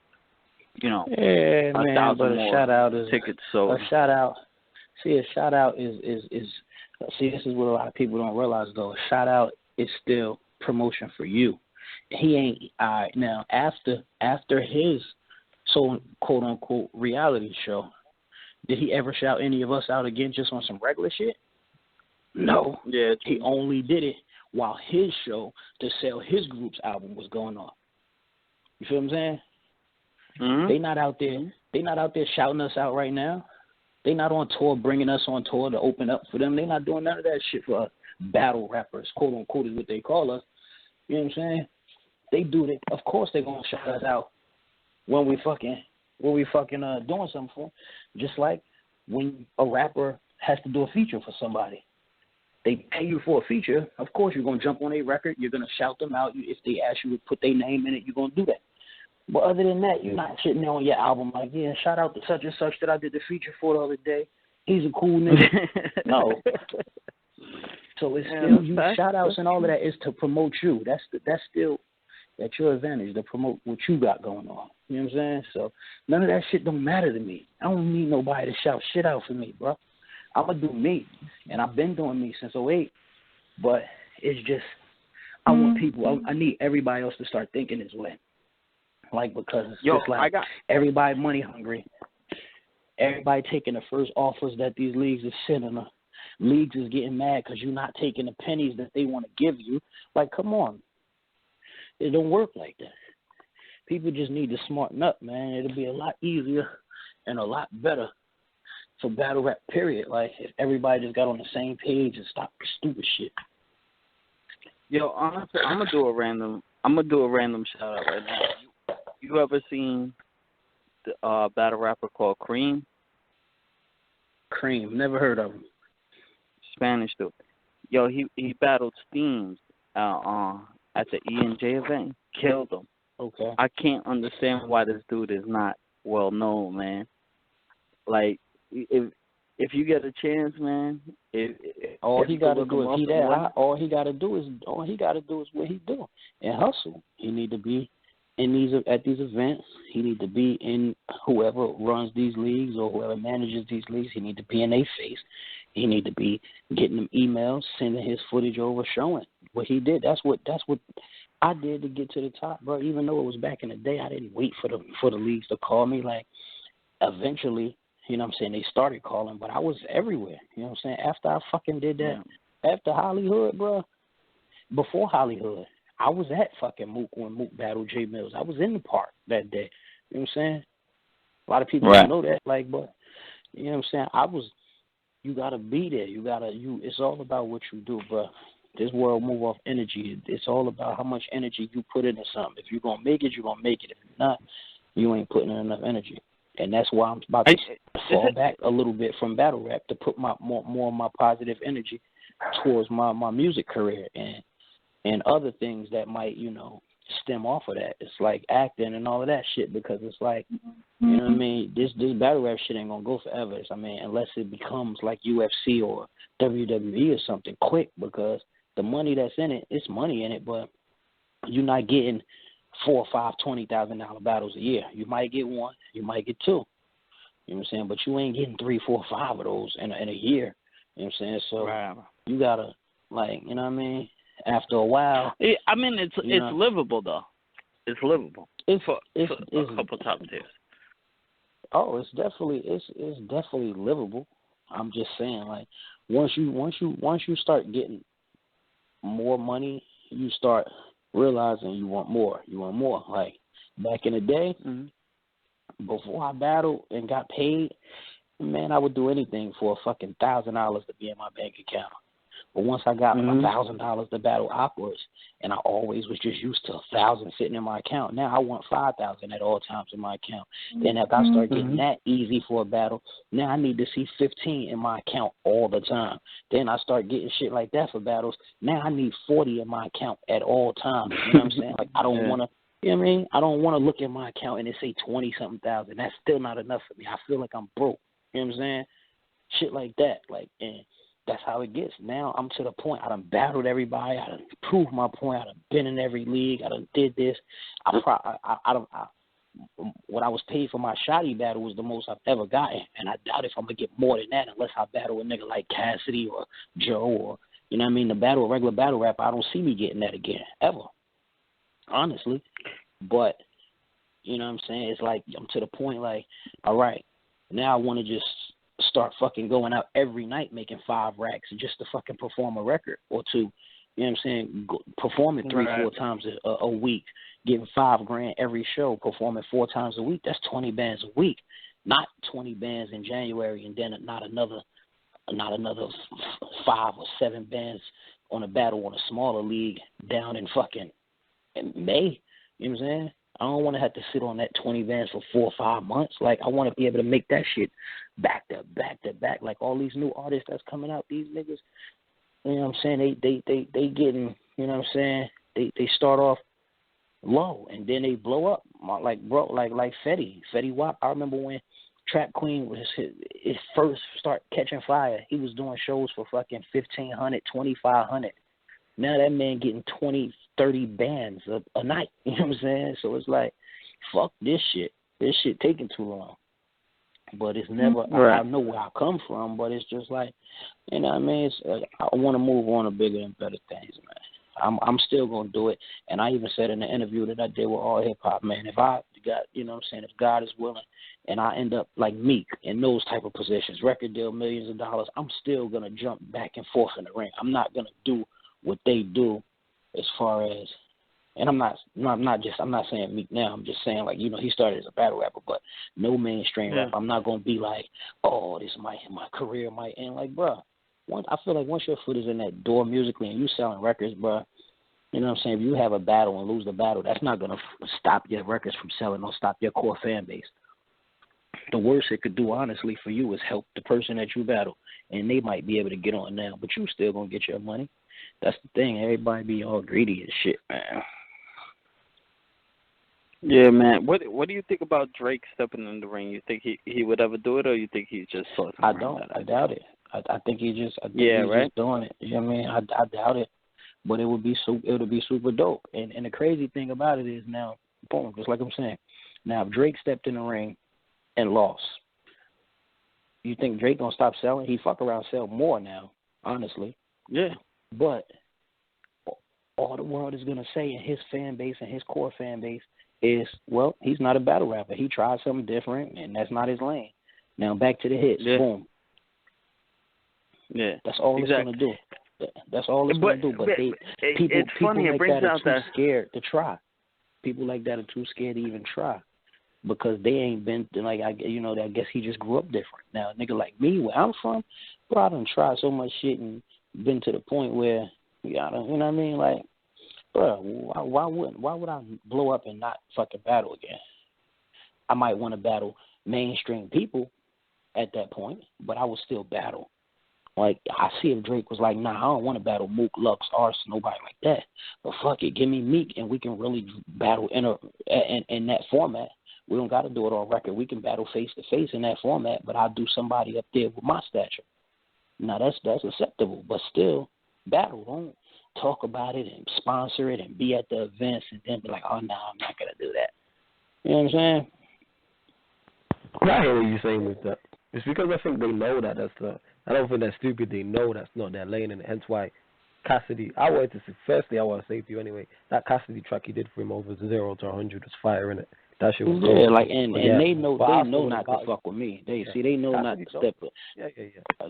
S1: Yeah, man, but a shout out is
S2: tickets sold.
S1: A shout out. See, a shout out is see, this is what a lot of people don't realize though. A shout out is still promotion for you. He ain't now after his so quote unquote reality show. Did he ever shout any of us out again just on some regular shit? No.
S2: Yeah,
S1: he only did it while his show to sell his group's album was going on. You feel what I'm saying?
S2: Mm-hmm.
S1: They not out there shouting us out right now. They not on tour bringing us on tour to open up for them. They not doing none of that shit for us. Battle rappers, quote unquote, is what they call us. You know what I'm saying? They do it. Of course they're gonna shout us out when we fucking doing something for them. Just like when a rapper has to do a feature for somebody. They pay you for a feature. Of course you're gonna jump on a record. You're gonna shout them out. If they ask you to put their name in it, you're gonna do that. But other than that, you're not sitting there on your album like, yeah, shout out to such and such that I did the feature for the other day. He's a cool nigga. No. So it's still you shout outs and all of that is to promote you. That's still at your advantage to promote what you got going on. You know what I'm saying? So none of that shit don't matter to me. I don't need nobody to shout shit out for me, bro. I'm going to do me. And I've been doing me since 2008. But it's just, I want people, I need everybody else to start thinking this way. Like, because it's just like everybody money hungry. Everybody taking the first offers that these leagues are sending them. Leagues is getting mad because you're not taking the pennies that they want to give you. Like, come on. It don't work like that. People just need to smarten up, man. It'll be a lot easier and a lot better for battle rap, period. Like, if everybody just got on the same page and stopped the stupid shit.
S2: Yo, honestly, I'm gonna do a random shout out right now. You ever seen the battle rapper called Cream?
S1: Cream, never heard of him.
S2: Spanish dude. Yo, he battled Steams at the E&J event. Killed him.
S1: Okay.
S2: I can't understand why this dude is not well known, man. Like, if you get a chance, man,
S1: all he got to do is what he do and hustle. He need to be at these events. He need to be in whoever runs these leagues or whoever manages these leagues. He need to be in their face. He need to be getting them emails, sending his footage over, showing what he did. That's what I did to get to the top, bro. Even though it was back in the day, I didn't wait for the leagues to call me. Like, eventually, you know what I'm saying, they started calling, but I was everywhere. You know what I'm saying? After I fucking did that, after Hollywood, bro, before Hollywood, I was at fucking Mook when Mook battled J Mills. I was in the park that day. You know what I'm saying? A lot of people
S2: Right.
S1: don't know that. Like, but you know what I'm saying? You gotta be there. It's all about what you do, bro. This world move off energy. It's all about how much energy you put into something. If you're gonna make it, you're gonna make it. If you're not, you ain't putting in enough energy. And that's why I'm about to fall back a little bit from battle rap to put my more of my positive energy towards my music career and other things that might, stem off of that. It's like acting and all of that shit, because it's like, you know what I mean? This battle rap shit ain't gonna go forever. Unless it becomes like UFC or WWE or something quick, because the money that's in it, it's money in it, but you're not getting 4 or 5 $20,000 battles a year. You might get one, you might get two. You know what I'm saying? But you ain't getting 3, 4, 5 of those in a year. You know what I'm saying? So
S2: Right.
S1: you gotta, like, you know what I mean? After a while,
S2: it's livable though. It's livable.
S1: It's
S2: a couple top tiers.
S1: Oh, it's definitely livable. I'm just saying, like, once you start getting more money, you start realizing you want more. You want more. Like back in the day, before I battled and got paid, man, I would do anything for a fucking $1,000 to be in my bank account. But once I got $1,000 to battle Aquas, and I always was just used to 1,000 sitting in my account. Now I want 5,000 at all times in my account. Then if I start getting that easy for a battle, now I need to see 15 in my account all the time. Then I start getting shit like that for battles. Now I need 40 in my account at all times. You know what I'm saying? Like I don't want to. You know what I mean? I don't want to look at my account and it say 20-something thousand. That's still not enough for me. I feel like I'm broke. You know what I'm saying? Shit like that. Like, and that's how it gets. Now I'm to the point. I done battled everybody. I done proved my point. I done been in every league. I done did this. What I was paid for my Shotty battle was the most I've ever gotten, and I doubt if I'm gonna get more than that unless I battle a nigga like Cassidy or Joe or you know what I mean. A regular battle rapper. I don't see me getting that again ever, honestly. But you know what I'm saying? It's like I'm to the point. Like, all right, now I want to just start fucking going out every night making 5 racks just to fucking perform a record or two. You know what I'm saying? Performing 3-4 times a week, getting $5,000 every show, performing 4 times a week. That's 20 bands a week, not 20 bands in January and then not another 5 or 7 bands on a battle on a smaller league down in fucking May. You know what I'm saying? I don't want to have to sit on that 20 bands for 4 or 5 months. Like, I want to be able to make that shit back to back to back. Like, all these new artists that's coming out, these niggas, you know what I'm saying? They getting, you know what I'm saying? They start off low and then they blow up. Like Fetty Wap. I remember when Trap Queen was his first start catching fire. He was doing shows for fucking 1,500, 2,500. Now that man getting 20, 30 bands a night. You know what I'm saying? So it's like, fuck this shit. This shit taking too long. But it's never, I know where I come from, but it's just like, you know what I mean? I want to move on to bigger and better things, man. I'm still going to do it. And I even said in the interview that I did with All Hip Hop, man, if I got, you know what I'm saying, if God is willing and I end up like Meek in those type of positions, record deal, millions of dollars, I'm still going to jump back and forth in the ring. I'm not going to do what they do as far as, and I'm not saying Meek now. I'm just saying, like, you know, he started as a battle rapper, but no mainstream rap. I'm not gonna be like, oh, my career might end. Like, bro, I feel like once your foot is in that door musically and you selling records, bro, you know what I'm saying? If you have a battle and lose the battle, that's not gonna stop your records from selling or stop your core fan base. The worst it could do, honestly, for you is help the person that you battle, and they might be able to get on now, but you still gonna get your money. That's the thing. Everybody be all greedy and shit, man.
S2: Yeah, man. What do you think about Drake stepping in the ring? You think he would ever do it, or you think he's just sort of?
S1: I don't. I doubt it. I think he's just doing it. You know what I mean? I doubt it, but it would be super dope. And the crazy thing about it is now, boom, just like I'm saying, now if Drake stepped in the ring and lost, you think Drake gonna stop selling? He fuck around sell more now, honestly.
S2: Yeah.
S1: But all the world is gonna say in his fan base and his core fan base is, well, he's not a battle rapper. He tried something different, and that's not his lane. Now back to the hits.
S2: Yeah.
S1: Boom.
S2: Yeah.
S1: That's all it's gonna do. That's all it's gonna do. But people like that are too scared to try. People like that are too scared to even try. because they ain't been like I guess he just grew up different. Now a nigga like me, where I'm from, bro, I done tried so much shit and been to the point where you know what I mean, like, bro, why would I blow up and not fucking battle again? I might want to battle mainstream people at that point, but I would still battle. Like, I see if Drake was like, nah, I don't want to battle Mook, Lux, Ars, nobody like that. But fuck it, give me Meek, and we can really battle in that format. We don't got to do it on record. We can battle face-to-face in that format, but I'll do somebody up there with my stature. Now, that's acceptable, but still, battle. Don't talk about it and sponsor it and be at the events and then be like, oh, no, I'm not going to do that. You know what I'm saying?
S3: I hear what you're saying with that. It's because I think they know that that's the. I don't think that's stupid. They know that's not their lane, and hence why Cassidy. I want to say to you anyway. That Cassidy track he did for him over 0 to 100 was fire in it. That shit was dope.
S1: Yeah, like and they know not to fuck with me. They know not to step up.
S3: Yeah.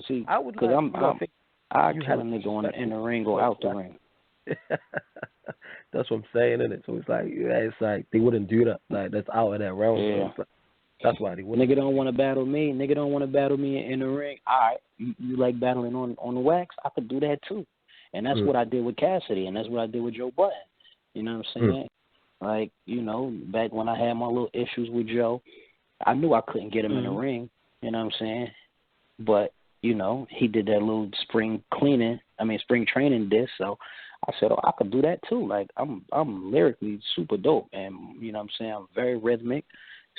S1: See,
S3: I would
S1: because
S3: like,
S1: I kill a nigga in the ring or out the ring.
S3: That's what I'm saying, isn't it? So it's like they wouldn't do that. Like that's out of that realm.
S1: Yeah.
S3: So that's why they wouldn't.
S1: Nigga don't want to battle me. Nigga don't want to battle me in the ring. All right, you like battling on the wax? I could do that too. And that's what I did with Cassidy, and that's what I did with Joe Button. You know what I'm saying? Like, back when I had my little issues with Joe, I knew I couldn't get him in the ring. You know what I'm saying? But, he did that little spring training disc. So I said, I could do that too. Like, I'm lyrically super dope. And, you know what I'm saying? I'm very rhythmic.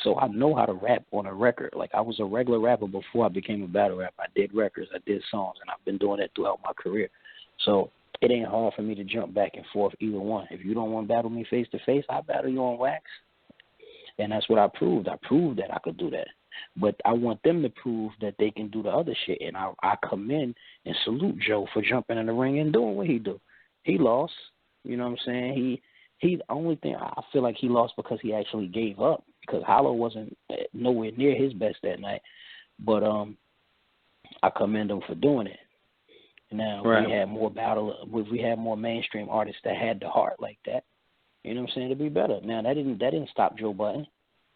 S1: So I know how to rap on a record. Like, I was a regular rapper before I became a battle rapper. I did records, I did songs, and I've been doing that throughout my career. So it ain't hard for me to jump back and forth either one. If you don't want to battle me face-to-face, I battle you on wax. And that's what I proved. I proved that I could do that. But I want them to prove that they can do the other shit. And I come in and salute Joe for jumping in the ring and doing what he do. He lost. You know what I'm saying? He the only thing I feel like he lost because he actually gave up. Because Hollow wasn't nowhere near his best that night. But I commend him for doing it. Now, we had more mainstream artists that had the heart like that, you know what I'm saying, to be better. Now, that didn't stop Joe Button.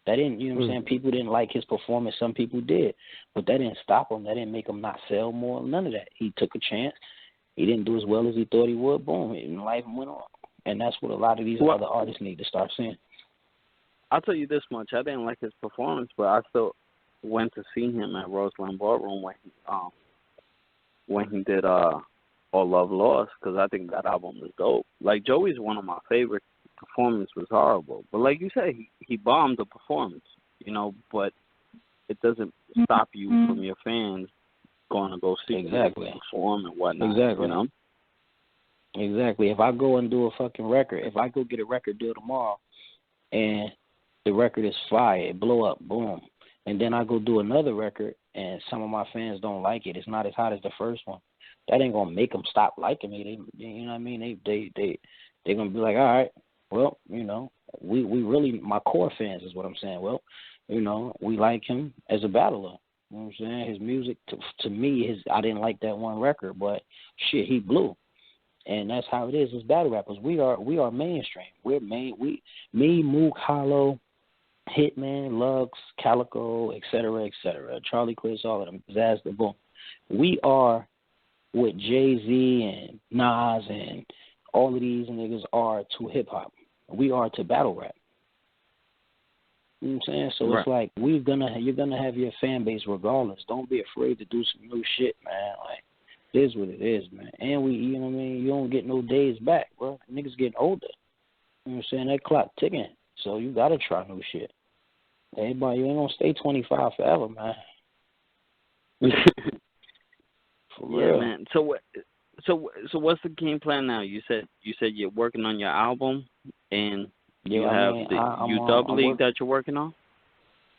S1: That didn't, you know what I'm saying, people didn't like his performance. Some people did. But that didn't stop him. That didn't make him not sell more. None of that. He took a chance. He didn't do as well as he thought he would. Boom. And life went on. And that's what a lot of these other artists need to start seeing.
S2: I'll tell you this much. I didn't like his performance, but I still went to see him at Roseland Ballroom when he did All Love Lost, because I think that album was dope. Like, Joey's one of my favorite. Performance was horrible, but like you said, he bombed the performance, but it doesn't stop you from your fans going to go see him perform and whatnot.
S1: Exactly. If I go and do a fucking record, if I go get a record deal tomorrow and the record is fire, it blow up, boom, and then I go do another record and some of my fans don't like it, it's not as hot as the first one, that ain't gonna make them stop liking me. They, you know what I mean? They're gonna be like, all right, well, we really, my core fans is what I'm saying. Well, we like him as a battler. You know what I'm saying? His music, to me, I didn't like that one record, but shit, he blew. And that's how it is as battle rappers. We are mainstream. We're me, Mook, Hollow, Hitman, Lux, Calico, et cetera, Charlie Chris, all of them, Zaz the Boom. We are what Jay-Z and Nas and all of these niggas are to hip-hop. We are to battle rap. You know what I'm saying? So It's like you're gonna have your fan base regardless. Don't be afraid to do some new shit, man. Like, it is what it is, man. And you know what I mean? You don't get no days back, bro. Niggas getting older. You know what I'm saying? That clock ticking. So you gotta try new shit. Everybody, you ain't gonna stay 25 forever, man. For real.
S2: Yeah, man. So what's the game plan now? You said you're working on your album, and you have the UW League that you're working on?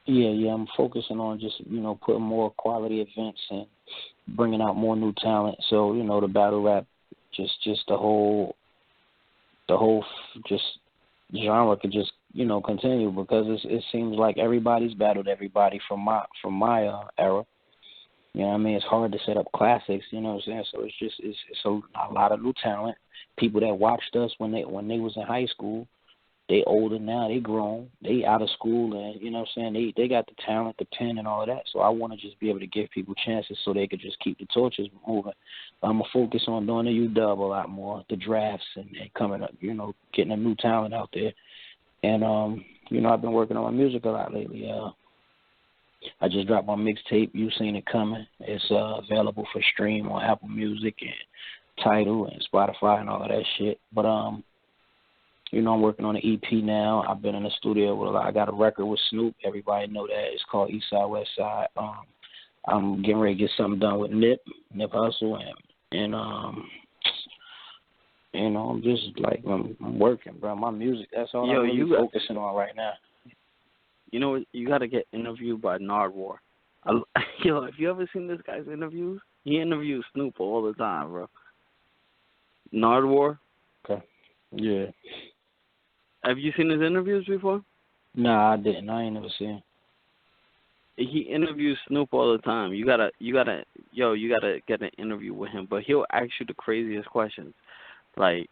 S1: Yeah, I'm focusing on just, putting more quality events and bringing out more new talent. So, the battle rap, just the whole just genre could just, continue, because it seems like everybody's battled everybody from my era. You know what I mean? It's hard to set up classics, you know what I'm saying? So it's a lot of new talent. People that watched us when they was in high school, they older now, they grown, they out of school, and you know what I'm saying, they got the talent, the pen, and all of that. So I want to just be able to give people chances so they could just keep the torches moving. But I'm gonna focus on doing the UW a lot more, the drafts, and coming up, you know, getting a new talent out there. And you know, I've been working on my music a lot lately. I just dropped my mixtape. You Seen It Coming. It's available for stream on Apple Music and Tidal and Spotify and all of that shit. But you know, I'm working on an EP now. I've been in the studio with a lot. I got a record with Snoop. Everybody know that. It's called East Side West Side. I'm getting ready to get something done with Nip Hustle, and you know, I'm just like I'm working, bro. My music. That's all I'm really focusing on right now.
S2: You know what? You got to get interviewed by Nardwar. Yo, have you ever seen this guy's interviews? He interviews Snoop all the time, bro. Nardwar?
S1: Okay. Yeah.
S2: Have you seen his interviews before?
S1: Nah, I didn't. I ain't never seen.
S2: He interviews Snoop all the time. You gotta get an interview with him. But he'll ask you the craziest questions. Like,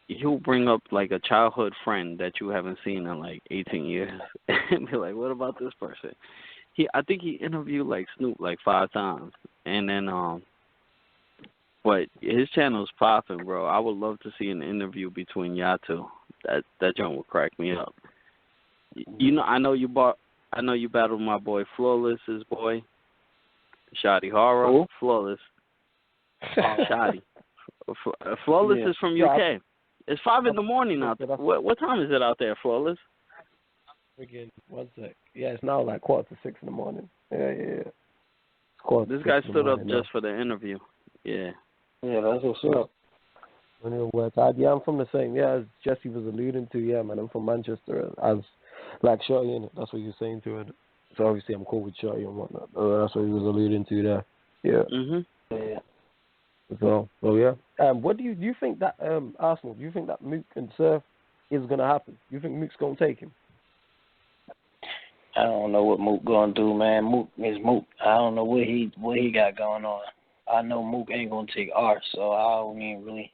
S2: he'll bring up like a childhood friend that you haven't seen in like 18 years, and be like, "What about this person?" I think he interviewed like Snoop like 5 times, and then but his channel's popping, bro. I would love to see an interview between y'all two. That joint would crack me up. You know, I know you battled my boy Flawless's boy, Shotty Horror.
S1: Who?
S2: Flawless. Shotty. Flawless is from UK. It's 5 in the morning out there. What time is it out there, Flawless?
S3: Again, 1 sec. Yeah, it's now like 5:45 in the morning. Yeah.
S2: This guy stood up just for the interview. Yeah.
S1: Yeah, that's what's up.
S3: Yeah, I'm from the same. Yeah, as Jesse was alluding to. Yeah, man, I'm from Manchester. As like Shorty, in it. That's what he was saying to it. So obviously, I'm cool with Shorty and whatnot. That's what he was alluding to there. Yeah.
S1: Yeah.
S3: So yeah. What do you think that Arsenal? Do you think that Mook and Surf is gonna happen? Do you think Mook's gonna take him?
S1: I don't know what Mook gonna do, man. Mook is Mook. I don't know what he got going on. I know Mook ain't gonna take Art, so I don't even really,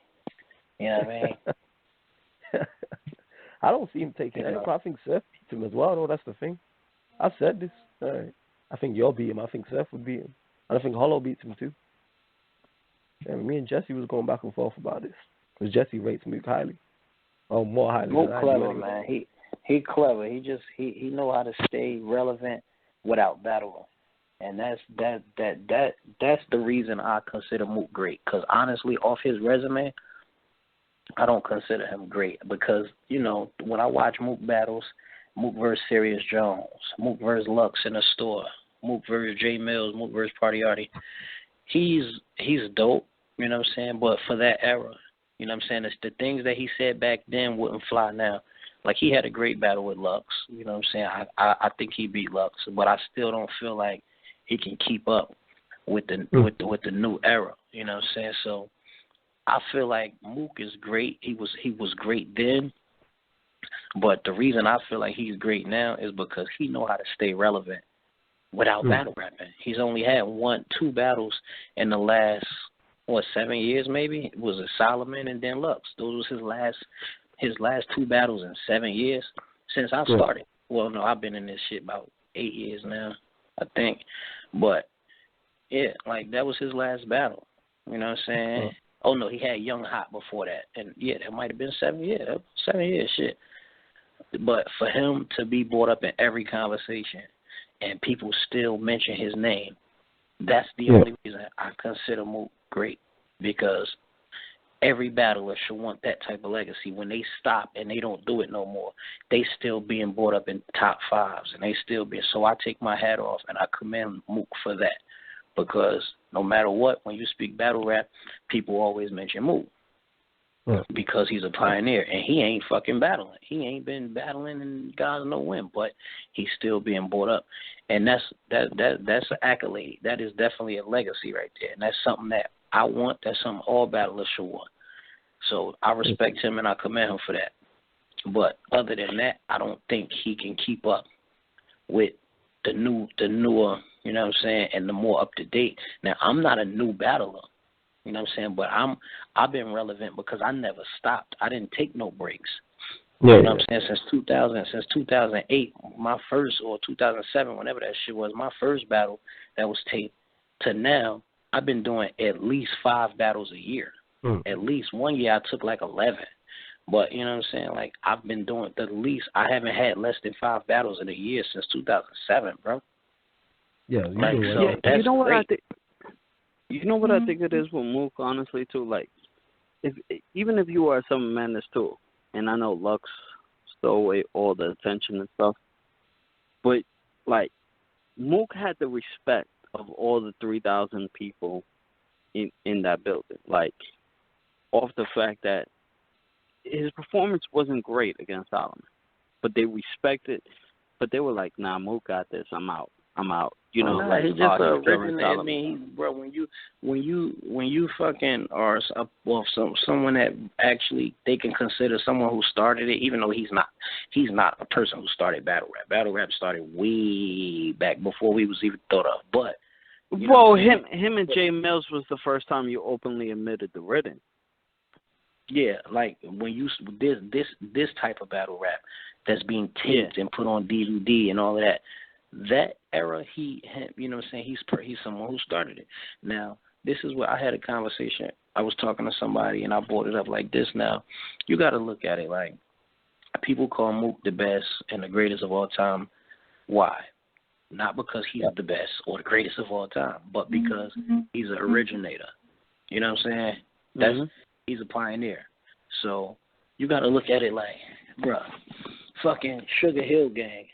S1: you know what I mean?
S3: I don't see him taking him. I think Surf beats him as well, though. That's the thing. I've said this. I think you'll beat him. I think Surf would beat him. And I think Hollow beats him too. And me and Jesse was going back and forth about this. Because Jesse rates Mook highly. Oh, more highly.
S1: Mook clever, man. He clever. He know how to stay relevant without battling. And that's the reason I consider Mook great. Because honestly, off his resume, I don't consider him great. Because, you know, when I watch Mook battles, Mook versus Serious Jones, Mook versus Lux in the store, Mook versus J Mills, Mook versus Party Artie, he's dope, you know what I'm saying? But for that era, you know what I'm saying, it's the things that he said back then wouldn't fly now. Like, he had a great battle with Lux, you know what I'm saying? I think he beat Lux, but I still don't feel like he can keep up with the new era, you know what I'm saying? So I feel like Mook is great. He was great then, but the reason I feel like he's great now is because he know how to stay relevant without battle rapping. He's only had 1-2 battles in the last 7 years maybe. It was a Solomon and then Lux. Those was his last 2 battles in 7 years since I started. Well, no, I've been in this shit about 8 years now, I think. But yeah, like that was his last battle. You know what I'm saying? Oh no, he had Young Hot before that, and yeah, that might have been 7 years. 7 years, shit. But for him to be brought up in every conversation and people still mention his name, that's the only reason I consider Mook great, because every battler should want that type of legacy. When they stop and they don't do it no more, they still being brought up in top 5s, and they still being. So I take my hat off and I commend Mook for that, because no matter what, when you speak battle rap, people always mention Mook. Because he's a pioneer, and he ain't fucking battling. He ain't been battling in God knows when, but he's still being brought up, and that's an accolade. That is definitely a legacy right there, and that's something that I want. That's something all battlers should want. So I respect him and I commend him for that. But other than that, I don't think he can keep up with the newer, you know what I'm saying, and the more up to date. Now, I'm not a new battler. You know what I'm saying? But I've been relevant because I never stopped. I didn't take no breaks.
S3: Yeah,
S1: You know what I'm saying? Since 2008, my first, or 2007, whenever that shit was, my first battle that was taped, to now, I've been doing at least 5 battles a year. At least one year I took like 11. But you know what I'm saying? Like, I've been doing the least. I haven't had less than 5 battles in a year since 2007, bro.
S3: Yeah,
S1: like, so
S2: Yeah,
S1: that's
S2: you know what
S1: great.
S2: I think? You know what I think it is with Mook, honestly, too. Like, if even if you are some menace too, and I know Lux stole away all the attention and stuff, but like Mook had the respect of all the 3,000 people in that building. Like, off the fact that his performance wasn't great against Solomon, but they respected. But they were like, "Nah, Mook got this. I'm out. I'm out." You know,
S1: Nah,
S2: like,
S1: he just
S2: he's killing
S1: original. I
S2: Solomon.
S1: mean, bro, when you fucking are someone that actually they can consider someone who started it, even though he's not a person who started battle rap. Battle rap started way back before we was even thought of. But
S2: Well, him and Jay Mills was the first time you openly admitted the written.
S1: yeah, like when you this type of battle rap that's being taped and put on DVD and all of that. That era, you know what I'm saying, he's someone who started it. Now, this is where I had a conversation. I was talking to somebody, and I brought it up like this. Now, you got to look at it like people call Mook the best and the greatest of all time. Why? Not because he's the best or the greatest of all time, but because he's an originator. You know what I'm saying? He's a pioneer. So you got to look at it like, bruh, fucking Sugar Hill Gang.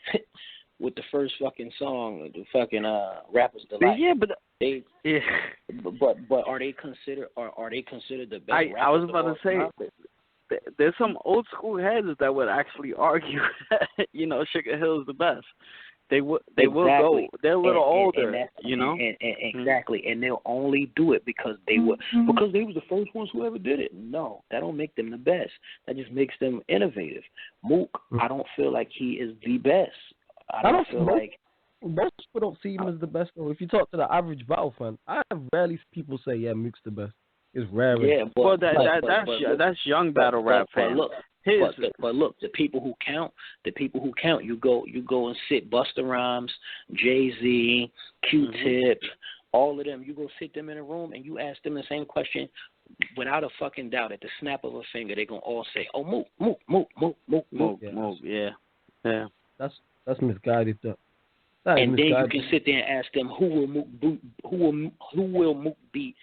S1: With the first fucking song, the fucking Rapper's Delight.
S2: Yeah, but
S1: but are they considered the best?
S2: I was about to say there's some old school heads that would actually argue that, you know, Sugar Hill is the best. They will go. They're a little older, you know.
S1: Exactly, and they'll only do it because they were the first ones who ever did it. No, that don't make them the best. That just makes them innovative. Mook, I don't feel like he is the best. I don't feel like
S3: most people don't see him as the best. Though, if you talk to the average battle fan, I rarely see people say, "Yeah, Mook's the best." It's rare.
S1: Yeah, but
S2: that's young battle rap fans.
S1: But look, the people who count, you go and sit Busta Rhymes, Jay-Z, Q-Tip, all of them. You go sit them in a room and you ask them the same question, without a fucking doubt, at the snap of a finger, they're gonna all say, "Oh, Mook."
S2: Yeah.
S3: That's misguided.
S1: And then you can sit there and ask them who will Mook beat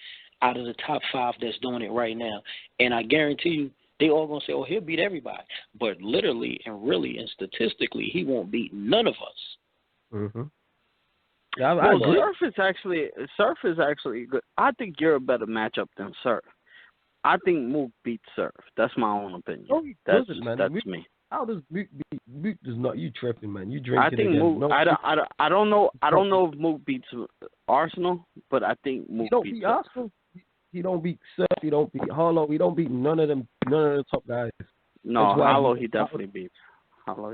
S1: out of the top 5 that's doing it right now. And I guarantee you, they all gonna say, "Oh, he'll beat everybody." But literally and really and statistically, he won't beat none of us.
S3: Yeah,
S2: Surf is actually good. I think you're a better matchup than Surf. I think Mook beats Surf. That's my own opinion.
S3: No, he doesn't, man.
S2: That's me.
S3: How does Mook beat? Mook does not. You tripping, man? You drinking?
S2: I think
S3: again.
S2: Mook.
S3: No,
S2: I don't know. I don't know if Mook beats Arsonal, but I think Mook beats
S3: Arsonal. He don't beat Surf. He don't beat Harlow. He don't beat none of them. None of the top guys.
S2: No, Harlow he definitely beats. Harlow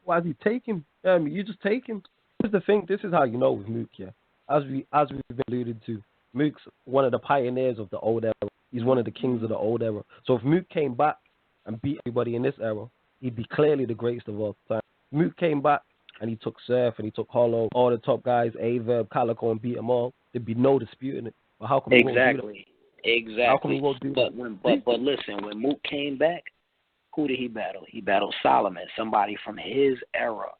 S3: Why does he take him? You just take him. Here's the thing. This is how you know with Mook. Yeah, as we've alluded to, Mook's one of the pioneers of the old era. He's one of the kings of the old era. So if Mook came back and beat everybody in this era, he'd be clearly the greatest of all time. Mook came back and he took Surf and he took Hollow, all the top guys, Averb, Calico, and beat them all. There'd be no disputing it. But how come he won't do that? How come he won't do that?
S1: But listen, when Mook came back, who did he battle? He battled Solomon, somebody from his era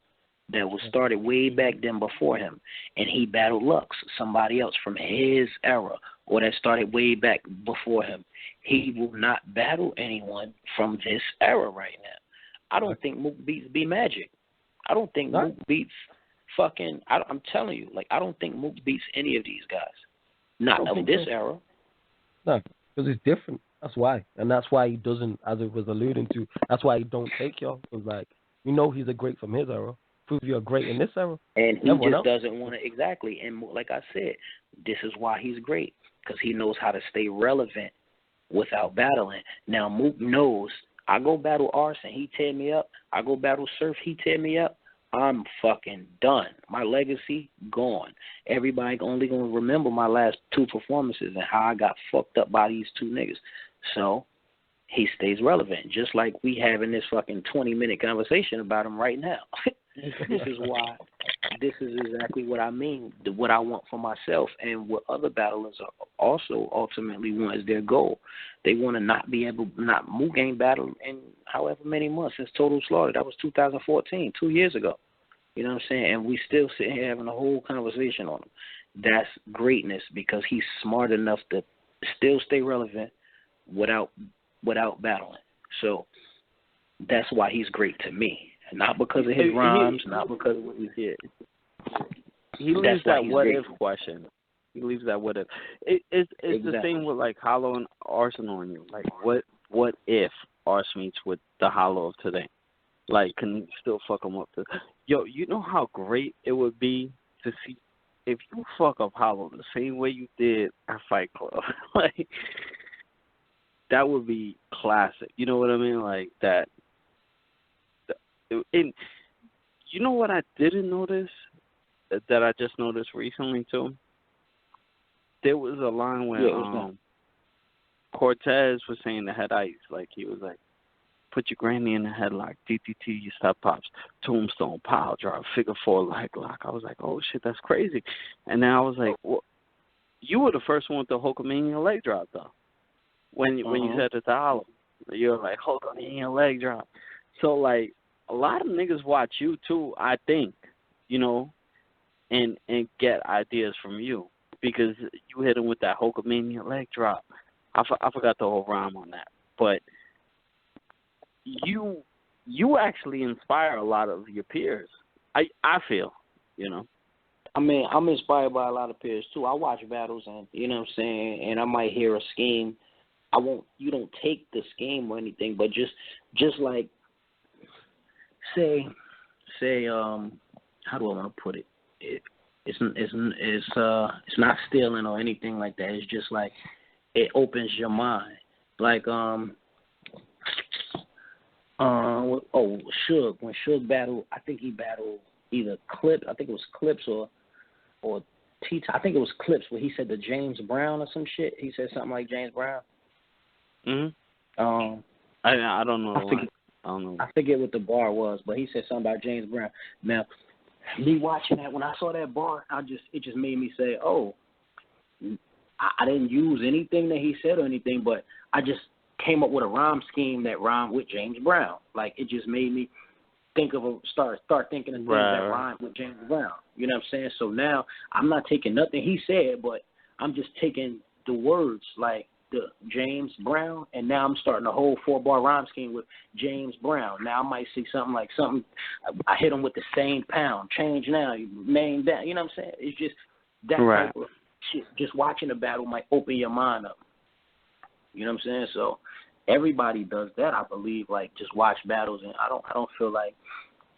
S1: that was started way back then before him. And he battled Lux, somebody else from his era or that started way back before him. He will not battle anyone from this era right now. I don't think Mook beats B Magic. I don't think Mook beats fucking. I'm telling you, like, I don't think Mook beats any of these guys. Not of this era.
S3: No, because it's different. That's why, and that's why he doesn't, as it was alluding to. That's why he don't take y'all. Because like, you know, he's a great from his era. Prove you're great in this era.
S1: And he just doesn't want to exactly. And like I said, this is why he's great, because he knows how to stay relevant without battling. Now Mook knows. I go battle Arson, he tear me up. I go battle Surf, he tear me up. I'm fucking done. My legacy gone. Everybody only gonna remember my last 2 performances and how I got fucked up by these 2 niggas. So he stays relevant. Just like we having this fucking 20-minute conversation about him right now. This is why. This is exactly what I mean. What I want for myself, and what other battlers are also ultimately want is their goal. They want to not Mugen battle in however many months since Total Slaughter. That was 2014, 2 years ago. You know what I'm saying? And we still sitting here having a whole conversation on him. That's greatness because he's smart enough to still stay relevant without battling. So that's why he's great to me. Not because of his rhymes, not because of what he did.
S2: He leaves that what if question. He leaves that what if. It's exactly the same with like Hollow and Arsonal and you. Like what if Ars meets with the Hollow of today? Like, can you still fuck him up? Yo, you know how great it would be to see if you fuck up Hollow the same way you did at Fight Club. Like, that would be classic. You know what I mean? Like that. And you know what I didn't notice that I just noticed recently too? There was a line where Cortez was saying to Head Ice, like he was like, put your granny in the headlock, DTT, you stop pops, tombstone, pile drive, figure four leg lock. I was like, oh shit, that's crazy. And then I was like, well, you were the first one with the Hulkamania leg drop though. When you said it to Hollow, you were like, Hulkamania leg drop. So like, a lot of niggas watch you too, I think, you know, and get ideas from you because you hit him with that Hulkamania leg drop. I forgot the whole rhyme on that, but you actually inspire a lot of your peers. I feel, you know.
S1: I mean, I'm inspired by a lot of peers too. I watch battles and you know what I'm saying, and I might hear a scheme. You don't take the scheme or anything, but just like say how do I want to put it? It's not stealing or anything like that. It's just like it opens your mind. Like Suge, when Suge battled, I think he battled either Clips, I think it was Clips or T. I think it was Clips where he said the James Brown or some shit. He said something like James Brown.
S2: I don't know.
S1: I forget what the bar was, but he said something about James Brown. Now, me watching that, when I saw that bar, it just made me say, oh, I didn't use anything that he said or anything, but I just came up with a rhyme scheme that rhymed with James Brown. Like, it just made me think of start thinking of things that rhyme with James Brown. You know what I'm saying? So now I'm not taking nothing he said, but I'm just taking the words like the James Brown, and now I'm starting a whole 4-bar rhyme scheme with James Brown. Now I might see something I hit him with the same pound, change now, main down. You know what I'm saying? It's just that type of shit. Just watching a battle might open your mind up. You know what I'm saying? So everybody does that, I believe. Like just watch battles, and I don't feel like.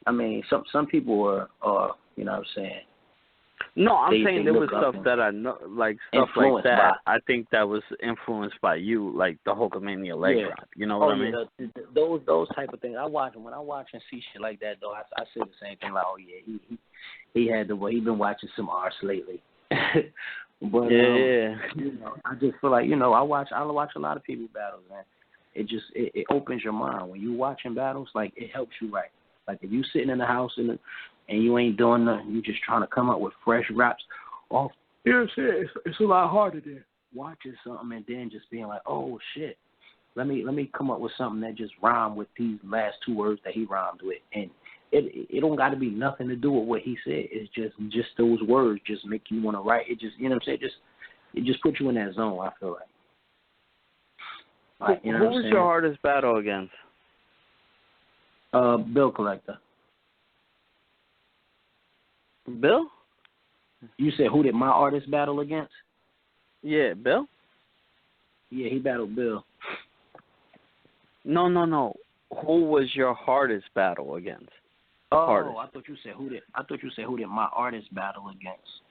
S1: I mean, some people are you know what I'm saying.
S2: No, I'm saying there was stuff that I know, like stuff like that. I think that was influenced by you, like the Hulkamania leg drop. You know what I mean?
S1: Those type of things. When I watch and see shit like that, though, I say the same thing. Like, oh yeah, he had the way he been watching some arts lately. But you know, I just feel like I watch a lot of people battles, man. It opens your mind when you watching battles. Like it helps you right. Like if you sitting in the house and you ain't doing nothing, you just trying to come up with fresh raps. Oh, you know what I'm saying? It's a lot harder than watching something and then just being like, oh shit, let me come up with something that just rhyme with these last 2 words that he rhymed with, and it don't got to be nothing to do with what he said. It's just those words just make you want to write. It just, you know what I'm saying? It just puts you in that zone. I feel like.
S2: Who was your hardest battle against?
S1: Bill Collector.
S2: Bill?
S1: You said who did my artist battle against?
S2: Yeah, Bill?
S1: Yeah, he battled Bill.
S2: No. Who was your hardest battle against?
S1: Oh,
S2: hardest.
S1: I thought you said who did my artist battle against.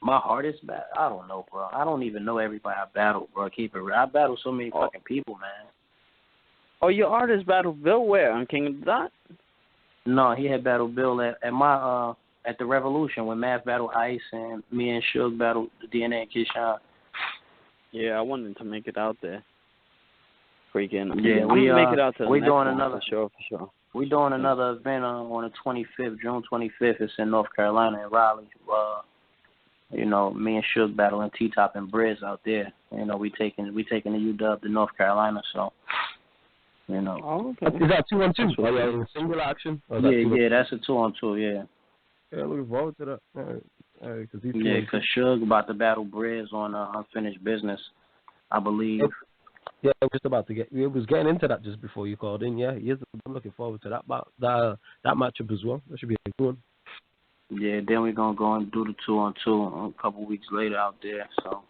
S1: My hardest battle? I don't know, bro. I don't even know everybody I battled, bro. Keep it real. I battled so many fucking people, man.
S2: Oh, your artist battled Bill where? On King of the Dot?
S1: No, he had battled Bill at my at the Revolution when Math battled Ice and me and Suge battled the DNA and Kid Sean.
S2: Yeah, I wanted to make it out there. freaking.
S1: Yeah,
S2: I'm gonna make it out to the
S1: we
S2: next
S1: doing
S2: one
S1: another.
S2: for sure.
S1: We're doing another event on the 25th, June 25th. It's in North Carolina in Raleigh. You know, me and Suge battling T-Top and Briz out there. You know, we taking the UW to North Carolina, so you know.
S2: Oh, okay.
S3: Is that 2-on-2? Oh, yeah, single action?
S1: Yeah, that's a 2-on-2. Yeah.
S3: Yeah, looking forward to that.
S1: Because Suge about to battle Briz on Unfinished Business, I believe.
S3: Yeah, I was just about to we was getting into that just before you called in. Yeah, I'm looking forward to that matchup as well. That should be a good one.
S1: Yeah, then we're gonna go and do the 2-on-2 a couple weeks later out there. So,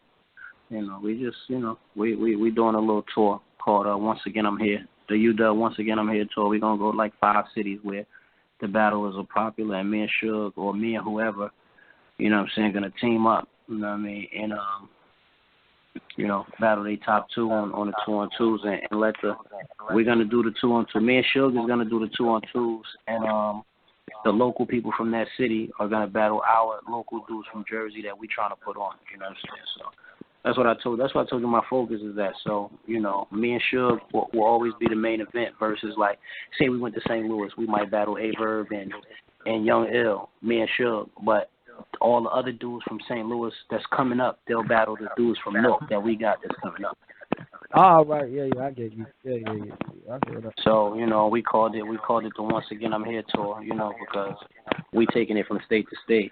S1: you know, we just, you know, we doing a little tour called Once Again I'm Here. The UW Once Again I'm Here tour. We're gonna go to like 5 cities where the battles are popular, and me and Suge or me and whoever, you know what I'm saying, gonna team up. You know what I mean? And you know, battle they top 2 on the 2-on-2s and we're gonna do the 2-on-2. Me and Suge is gonna do the 2-on-2s, and the local people from that city are gonna battle our local dudes from Jersey that we trying to put on. You know what I'm saying? So that's what I told you my focus is that. So, you know, me and Suge will always be the main event versus like, say we went to St. Louis, we might battle A-Verb and Young Ill, me and Suge, but all the other dudes from St. Louis that's coming up, they'll battle the dudes from North that we got that's coming up.
S3: Oh, right, yeah, I get you. Yeah. I hear that.
S1: So, you know, we called it the Once Again I'm Here tour, you know, because we taking it from state to state.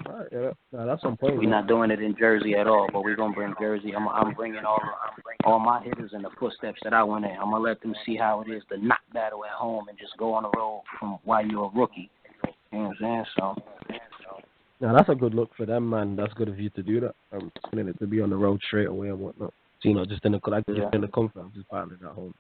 S3: All right, yeah, that's on point.
S1: We're not doing it in Jersey at all, but we're gonna bring Jersey. I'm bringing all my hitters in the footsteps that I went in. I'm gonna let them see how it is to not battle at home and just go on the road from while you're a rookie. You know what I'm saying? So.
S3: Now that's a good look for them, man. That's good of you to do that. I'm feeling it to be on the road straight away and whatnot. So, you know, just in the comfort of just battling at home.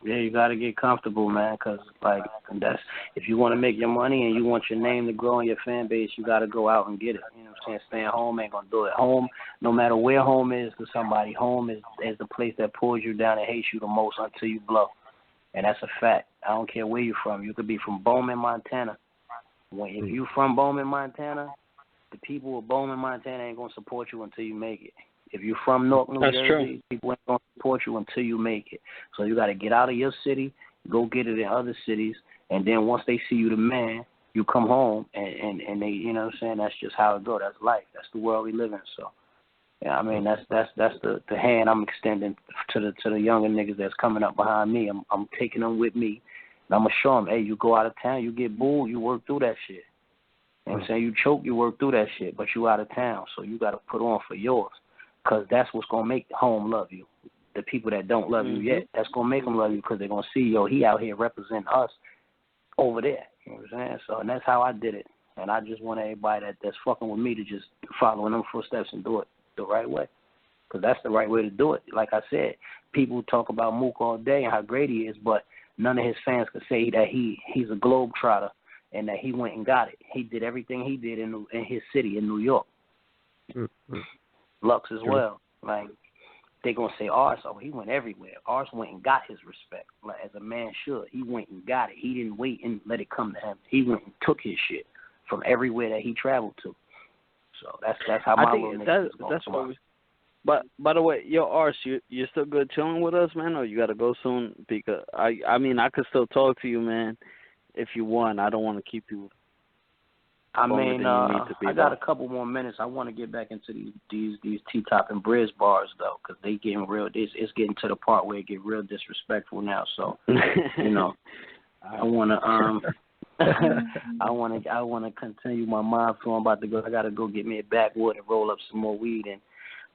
S1: Yeah, you got to get comfortable, man, because, like, that's if you want to make your money and you want your name to grow in your fan base, you got to go out and get it. You know what I'm saying? Staying home ain't going to do it. Home, no matter where home is to somebody, home is the place that pulls you down and hates you the most until you blow. And that's a fact. I don't care where you're from. You could be from Bowman, Montana. If you from Bowman, Montana, the people of Bowman, Montana ain't going to support you until you make it. If you're from North New Jersey, people ain't going to support you until you make it. So you got to get out of your city, go get it in other cities, and then once they see you the man, you come home, and they, you know what I'm saying, that's just how it go. That's life. That's the world we live in. So, yeah, I mean, that's the hand I'm extending to the younger niggas that's coming up behind me. I'm taking them with me. And I'm going to show them, hey, you go out of town, you get booed, you work through that shit. You know what I'm saying? You choke, you work through that shit, but you out of town, so you got to put on for yours. Because that's what's going to make home love you. The people that don't love you yet, that's going to make them love you because they're going to see, yo, he out here representing us over there. You know what I'm saying? So, and that's how I did it. And I just want everybody that's fucking with me to just follow in them footsteps and do it the right way. Because that's the right way to do it. Like I said, people talk about Mook all day and how great he is, but none of his fans could say that he's a globetrotter and that he went and got it. He did everything he did in his city, in New York.
S3: Mm-hmm.
S1: Lux as well. Like, they going to say Ars, oh, he went everywhere. Ars went and got his respect, like as a man should. He went and got it. He didn't wait and let it come to him. He went and took his shit from everywhere that he traveled to. So that's how my little nigga is going.
S2: That's what we. But by the way, yo, Ars, you're still good chilling with us, man, or you got to go soon? Because I mean, I could still talk to you, man, if you want. I don't want to keep you.
S1: I mean, I got a couple more minutes. I want to get back into these T-Top and Briz bars though, because they getting real. It's getting to the part where it get real disrespectful now. So, you know, I want to continue my mind flow. I'm about to go. I got to go get me a backwood and roll up some more weed,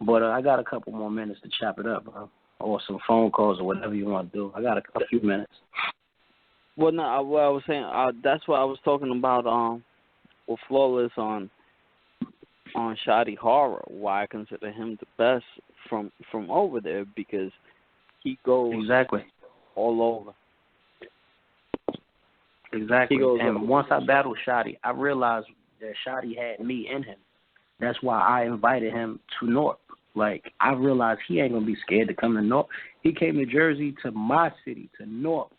S1: but I got a couple more minutes to chop it up, bro, or some phone calls or whatever you want to do. I got a few minutes.
S2: Well, no, what I was saying, that's what I was talking about. With Flawless on Shoddy Horror, why I consider him the best from over there, because he goes all over.
S1: Exactly. And once I battled Shoddy, I realized that Shoddy had me in him. That's why I invited him to North. Like, I realized he ain't gonna be scared to come to North. He came to Jersey, to my city, to North,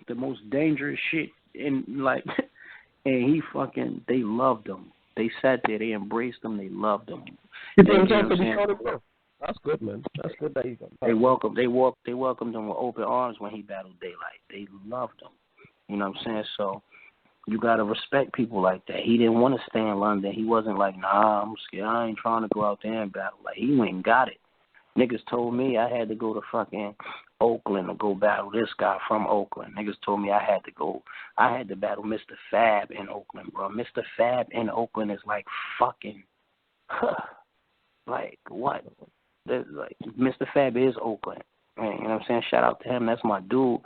S1: the most dangerous shit in, like. And they loved him. They sat there, they embraced him, they loved him.
S3: You know what I'm saying? That's good, man. That's good that he got.
S1: They welcomed him with open arms when he battled Daylight. They loved him. You know what I'm saying? So you gotta respect people like that. He didn't want to stay in London. He wasn't like, nah, I'm scared. I ain't trying to go out there and battle. Like, he went and got it. Niggas told me I had to go to fucking Oakland to go battle this guy from Oakland. Niggas told me I had to battle Mr. Fab in Oakland, bro. Mr. Fab in Oakland is like fucking, like what? There's like Mr. Fab is Oakland. Man, you know what I'm saying? Shout out to him. That's my dude.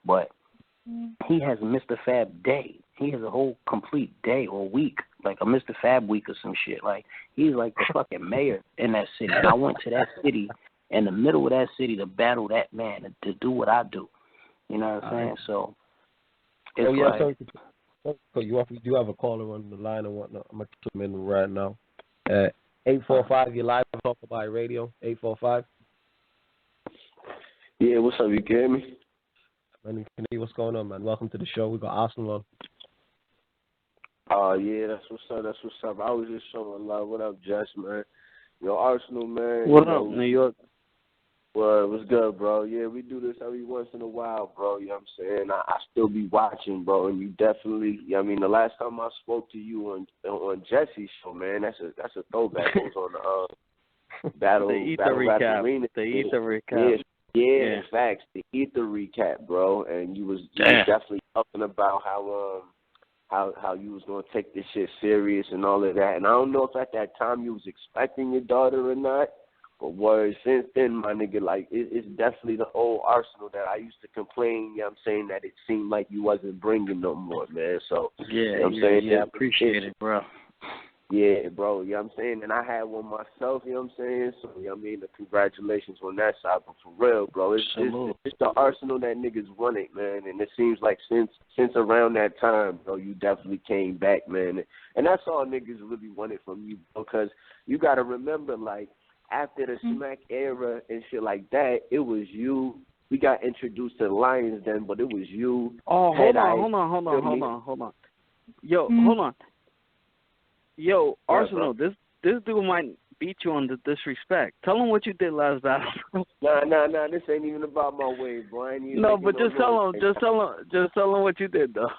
S1: But he has a Mr. Fab day. He has a whole complete day or week, like a Mr. Fab week or some shit. Like, he's like the fucking mayor in that city. And I went to that city, in the middle of that city, to battle that man, to do what I do. You know what I'm saying? So, it's
S3: sorry to cut you off. We do have a caller on the line and whatnot. I'm going to put him in right now. 845, you're live on Talk About Radio. 845.
S4: Yeah, what's up? You can hear me?
S3: Man, what's going on, man? Welcome to the show. We got Arsonal on.
S4: Yeah, that's what's up. That's what's up. I was just showing love. What up, Jess, man? Yo, Arsonal, man.
S2: What up, New York?
S4: Well, what's good, bro? Yeah, we do this every once in a while, bro. You know what I'm saying? I still be watching, bro, and you definitely. I mean, the last time I spoke to you on Jesse's show, man, that's a throwback. It was on the battle.
S2: The Ether
S4: battle
S2: recap.
S4: Arena.
S2: The Ether recap.
S4: Yeah, facts. The Ether recap, bro, and you was definitely talking about how you was gonna take this shit serious and all of that. And I don't know if at that time you was expecting your daughter or not, but word since then, my nigga, like it's definitely the old Arsonal that I used to complain. You know what I'm saying, that it seemed like you wasn't bringing no more, man. So you know what I'm saying,
S1: I appreciate it, bro.
S4: Yeah, bro, you know what I'm saying? And I had one myself, you know what I'm saying? So, you know what I mean? Congratulations on that side. But for real, bro, it's the Arsonal that niggas wanted, man. And it seems like since around that time, bro, you definitely came back, man. And that's all niggas really wanted from you, because you got to remember, like, after the Smack era and shit like that, it was you. We got introduced to the Lions then, but it was you.
S2: Oh, hold on. Yo, hold on. Yo, Arsonal, this dude might beat you on the disrespect. Tell him what you did last battle.
S4: Nah. This ain't even about my way, boy.
S2: No, but just tell him what you did, though.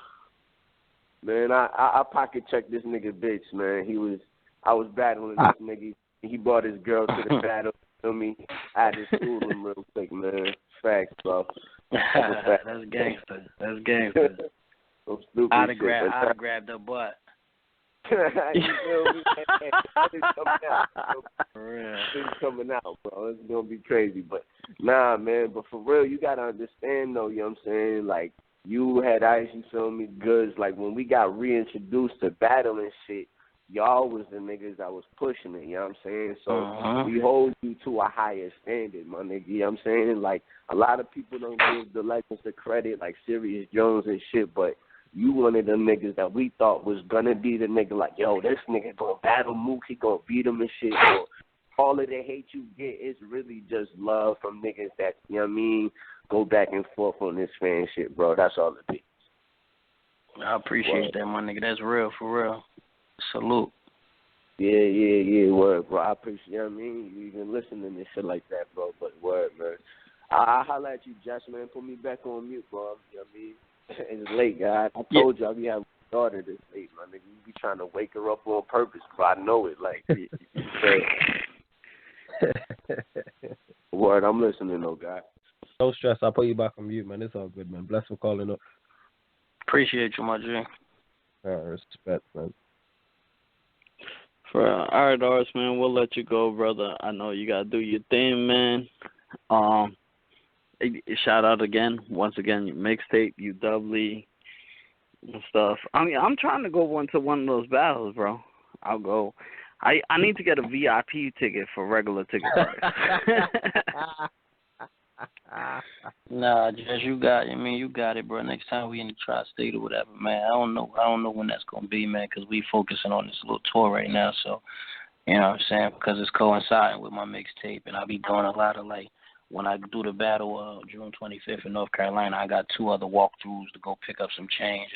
S4: Man, I pocket checked this nigga bitch, man. I was battling this nigga. He brought his girl to the battle. Feel me? I had to school him real quick, man. Facts, bro.
S1: That's gangster. That's gangster.
S4: So stupid
S1: I'd have grabbed her butt.
S4: You feel me? It's coming out.
S1: For real.
S4: It's coming out, bro. It's gonna be crazy. But nah, man, but for real, you gotta understand though, you know what I'm saying? Like, you had ice, you feel me, goods. Like, when we got reintroduced to battle and shit, y'all was the niggas that was pushing it, you know what I'm saying? So we hold you to a higher standard, my nigga, you know what I'm saying? Like, a lot of people don't give the legends the credit, like Sirius Jones and shit, but you one of them niggas that we thought was gonna be the nigga, like, yo, this nigga gonna battle Mook, he gonna beat him and shit. So all of the hate you get is really just love from niggas that, you know what I mean, go back and forth on this fan shit, bro. That's all it be.
S1: I appreciate that, my nigga. That's real, for real. Salute.
S4: Yeah, word, bro. I appreciate, you know what I mean? You even listening and shit like that, bro. But word, man. I'll holler at you, Josh, man. Put me back on mute, bro. You know what I mean? It's late, guys. I told you I be having a daughter this late, my nigga. You be trying to wake her up on purpose, bro. I know it. Like, word, I'm listening, though, guy.
S3: No stress. I'll put you back on mute, man. It's all good, man. Bless for calling up.
S1: Appreciate you, my G.
S3: Respect, man.
S2: All right, Ars, man, we'll let you go, brother. I know you gotta do your thing, man. Shout out again, once again, your mixtape, UW and stuff. I mean, I'm trying to go into one of those battles, bro. I'll go. I need to get a VIP ticket for regular ticket price.
S1: Nah, Jess, you got it, bro. Next time we in the tri-state or whatever, man. I don't know when that's gonna be, man, because we focusing on this little tour right now. So, you know what I'm saying? Because it's coinciding with my mixtape, and I'll be doing a lot of, like, when I do the battle June 25th in North Carolina, I got 2 other walkthroughs to go pick up some change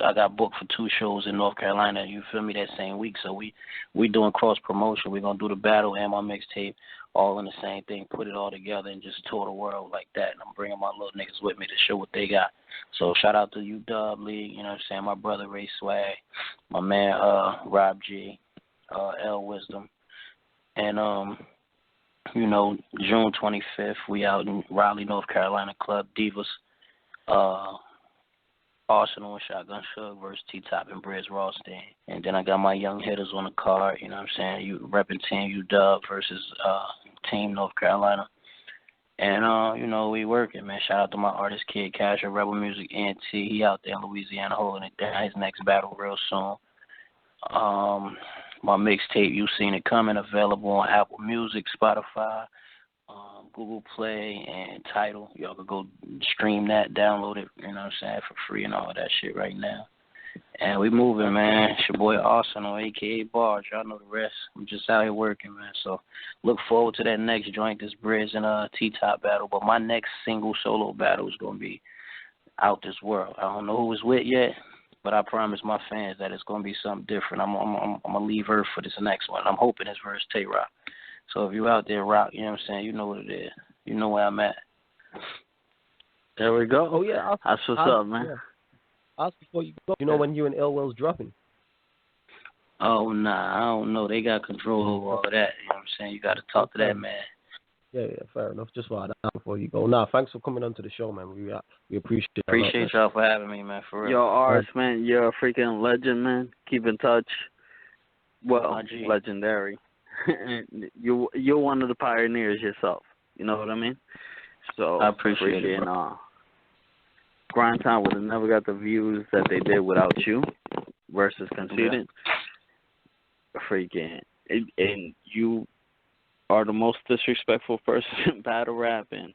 S1: I got booked for 2 shows in North Carolina. You feel me? That same week. So we doing cross promotion. We're gonna do the battle and my mixtape all in the same thing. Put it all together and just tour the world like that. And I'm bringing my little niggas with me to show what they got. So shout out to UW League. You know what I'm saying? My brother Ray Swag, my man Rob G, L Wisdom, and you know, June 25th, we out in Raleigh, North Carolina, Club Divas. Arsonal and Shotgun Suge versus T-Top and Briz Rawstein. And then I got my young hitters on the card, you know what I'm saying? You repping Team UW versus Team North Carolina. And, you know, we working, man. Shout out to my artist, Kid Cash of Rebel Music NT. He out there in Louisiana holding it down. His next battle real soon. My mixtape, You Seen It Coming, available on Apple Music, Spotify, Google Play, and Tidal. Y'all can go stream that, download it, you know what I'm saying, for free and all that shit right now. And we moving, man. It's your boy Arsonal, a.k.a. Barge. Y'all know the rest. I'm just out here working, man. So look forward to that next joint, this Briz and T-Top battle. But my next single solo battle is going to be out this world. I don't know who it's with yet, but I promise my fans that it's going to be something different. I'm going to leave Earth for this next one. I'm hoping it's versus Tay-Rock. So if you out there, Rock, you know what I'm saying, you know what it is. You know where I'm at.
S2: There we go.
S3: Oh, yeah.
S2: That's what's up, man.
S3: Yeah. Ask before you go. You know when you and Ill Will's dropping?
S1: Oh, nah, I don't know. They got control over all that. You know what I'm saying? You got to talk to that man.
S3: Yeah, fair enough. Just for that before you go. Nah, thanks for coming onto the show, man. We appreciate it.
S1: Appreciate y'all for having me, man, for real.
S2: Yo, Ars, man, you're a freaking legend, man. Keep in touch. Well, legendary. You're one of the pioneers yourself. You know what I mean? So
S1: I appreciate it.
S2: Grind Time would have never got the views that they did without you versus Conceited. Yeah. Freaking. And you are the most disrespectful person in battle rap. And,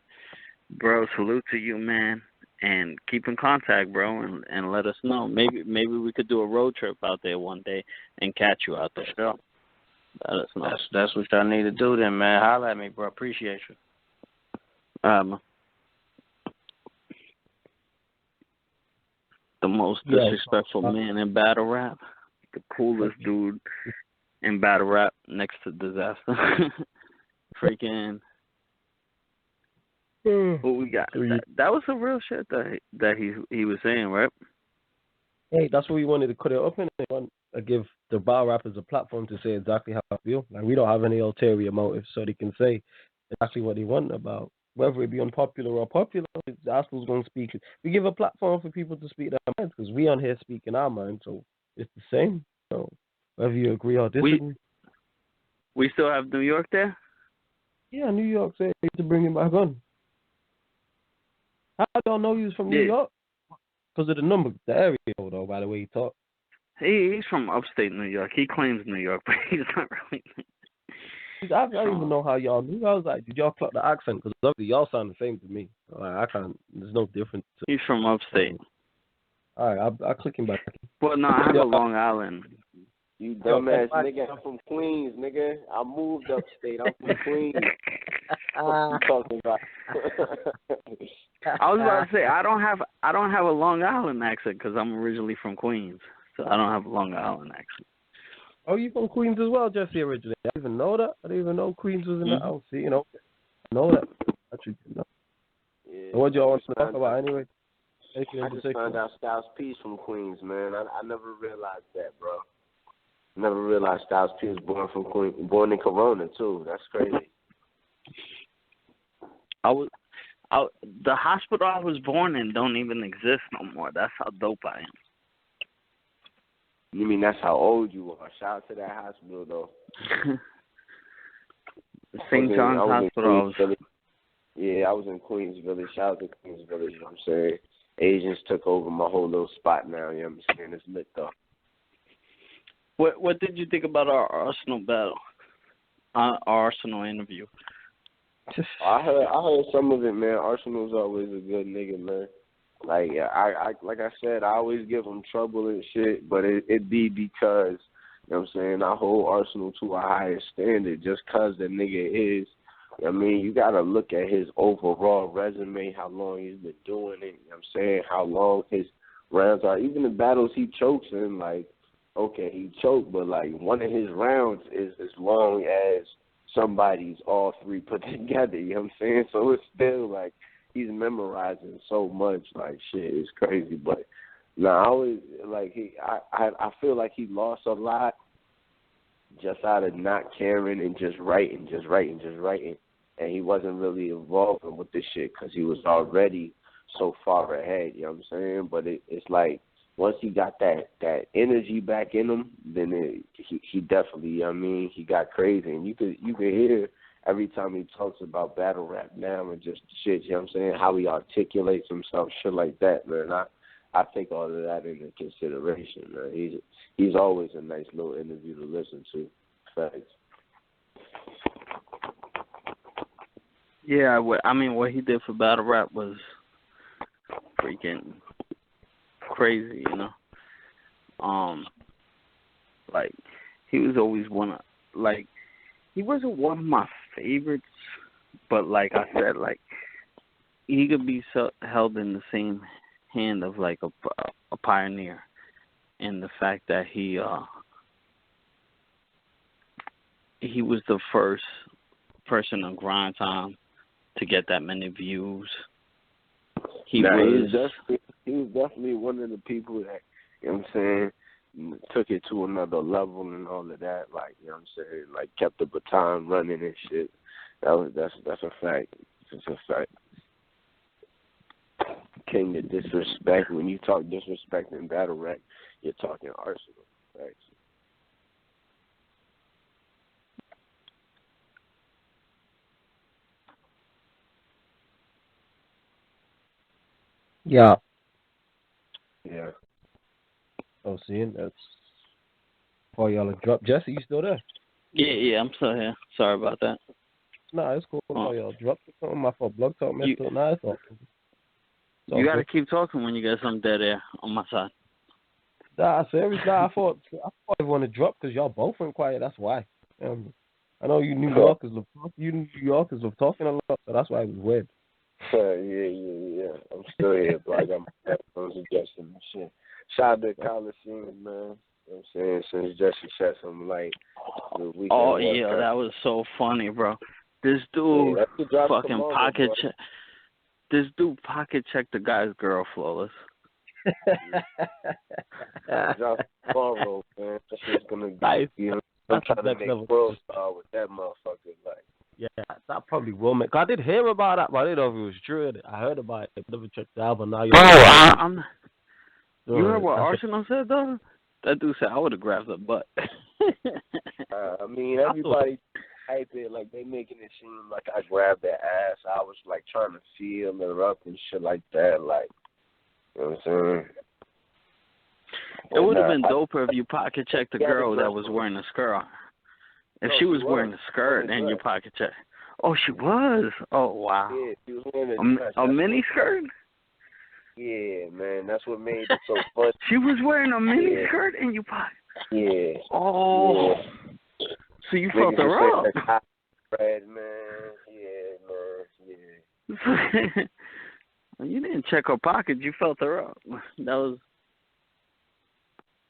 S2: bro, salute to you, man. And keep in contact, bro, and let us know. Maybe we could do a road trip out there one day and catch you out there.
S1: Sure.
S2: Let us know.
S1: That's what y'all need to do then, man. Holla at me, bro. Appreciate you.
S2: The most disrespectful man in battle rap. The coolest dude in battle rap next to Disaster. Freaking. What we got? That was some real shit that he was saying, right?
S3: Hey, that's what we wanted to cut it up in. Give the battle rappers a platform to say exactly how I feel. Like, we don't have any ulterior motive, so they can say exactly what they want about whether it be unpopular or popular. Arsenal's going to speak. We give a platform for people to speak their minds because we on here speaking our mind, so it's the same. So whether you agree or disagree.
S2: We still have New York there?
S3: Yeah, New York said to bring him back on. How do y'all know he was from New York? Because of the number, the area, though, by the way he talked.
S2: He's from upstate New York. He claims New York, but he's not really.
S3: I don't even know how y'all knew. I was like, did y'all clock the accent? Because obviously y'all sound the same to me. Like, I can't. There's no difference.
S2: He's from upstate.
S3: All right, I'll click him back.
S2: Well, no, I have a Long Island.
S4: You dumbass nigga. I'm from Queens, nigga. I moved upstate. I'm from Queens. What you talking about?
S2: I was about to say I don't have a Long Island accent because I'm originally from Queens, so I don't have a Long Island accent.
S3: Oh, you from Queens as well, Jesse, originally? I didn't even know that. I didn't even know Queens was in the house. See, you know, I know that. Actually, know.
S4: Yeah,
S3: so what y'all want to talk about anyway?
S4: I just found out Styles P's from Queens, man. I never realized that, bro. Never realized Styles P was born from Queens, born in Corona too. That's crazy.
S2: The hospital I was born in don't even exist no more. That's how dope I am.
S4: You mean that's how old you are? Shout out to that hospital, though.
S2: St. John's Hospital.
S4: Yeah, I was in Queens Village. Shout out to Queens Village, you know what I'm saying? Asians took over my whole little spot now, you know what I'm saying? It's lit, though.
S2: What did you think about our Arsonal battle? Our Arsonal interview?
S4: I heard some of it, man. Arsonal's always a good nigga, man. Like like I said, I always give him trouble and shit, but it be because, you know what I'm saying, I hold Arsonal to a higher standard just because the nigga is. I mean, you got to look at his overall resume, how long he's been doing it, you know what I'm saying, how long his rounds are. Even the battles he chokes in, like, okay, he choked, but, like, one of his rounds is as long as somebody's all three put together, you know what I'm saying? So it's still, like, he's memorizing so much, like, shit, it's crazy. But, no, I always, like, I feel like he lost a lot just out of not caring and just writing. And he wasn't really evolving with this shit because he was already so far ahead, you know what I'm saying? But it's like once he got that energy back in him, then he definitely, you know what I mean, he got crazy. And you could hear every time he talks about battle rap now and just shit, you know what I'm saying, how he articulates himself, shit like that, man. I take all of that into consideration, man. He's always a nice little interview to listen to. Facts.
S2: Yeah, I mean, what he did for battle rap was freaking crazy, you know. Like he was always he wasn't one of my favorites, but like I said, like he could be held in the same hand of like a pioneer, in the fact that he was the first person on Grind Time to get that many views. He was
S4: definitely one of the people that, you know what I'm saying, took it to another level and all of that. Like, you know what I'm saying, like kept the baton running and shit. That's a fact. It's a fact. King of disrespect. When you talk disrespect in battle rap, you're talking Arsonal. Right?
S3: Yeah.
S4: Yeah.
S3: Oh, seeing that's before y'all have dropped. Jesse, you still there?
S2: Yeah, I'm still here. Sorry about that.
S3: Nah, it's cool. Before y'all dropped something, my fault. Blog talk messed up. Nah, it's all good.
S2: You gotta keep talking when you get some dead air on my side.
S3: Nah, seriously, I thought everyone to drop because y'all both went quiet. That's why. I know you New Yorkers love talking a lot, so that's why it was weird.
S4: Yeah. I'm still here, but I got my headphones adjusting and shit. Shout out to Coliseum, man. You know what I'm saying? Since Jesse shed some light.
S2: Oh, yeah, that was so funny, bro. This dude fucking pocket check. This dude pocket checked the guy's girl flawless.
S4: Drop tomorrow, man. That shit's gonna be,
S3: nice.
S4: I'm trying to make world star with that motherfucker, like.
S3: Yeah, that probably will make. Cause I did hear about that, but I didn't know if it was true. I heard about it. I never checked it out, but now you're.
S2: I'm. You heard what Arsonal said though? That dude said I would have grabbed the butt.
S4: I mean, everybody hype it like they making it seem like I grabbed their ass. I was like trying to feel her up and shit like that, like. You know what I'm saying?
S2: It would have been doper if you pocket checked the girl that was wearing a skirt. If she was wearing a skirt and you pocket checked. Oh, she was? Oh, wow.
S4: Yeah, she was wearing
S2: a mini skirt?
S4: Yeah, man. That's what made it so funny.
S2: She was wearing a mini skirt and you pocket.
S4: Yeah.
S2: Oh. Yeah. So you felt her up.
S4: Red, man. Yeah, man. Yeah.
S2: You didn't check her pocket. You felt her up. That was.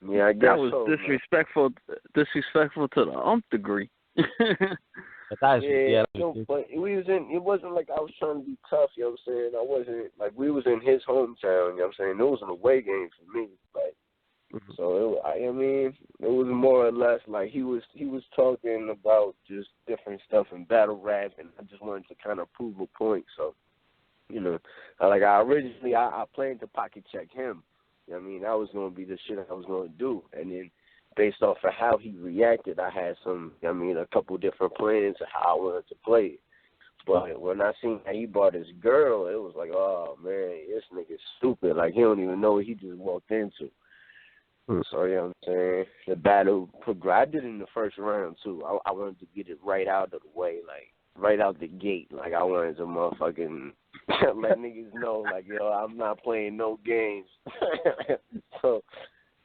S4: Yeah, I guess
S2: that was
S4: so,
S2: disrespectful. Man. Disrespectful to the nth degree.
S4: But we was in. It wasn't like I was trying to be tough. You know what I'm saying? I wasn't like we was in his hometown. You know what I'm saying? It was an away game for me. Like, so I mean, it was more or less like he was talking about just different stuff in battle rap, and I just wanted to kind of prove a point. So, you know, like I originally I planned to pocket check him. You know what I mean, that was going to be the shit I was going to do. And then based off of how he reacted, I had a couple different plans of how I wanted to play it. But when I seen how he brought his girl, it was like, oh, man, this nigga's stupid. Like, he don't even know what he just walked into. So, you know what I'm saying? The battle progressed. I did it in the first round, too. I wanted to get it right out of the way, like, right out the gate. Like, I wanted to motherfucking let niggas know, like, yo, I'm not playing no games. So,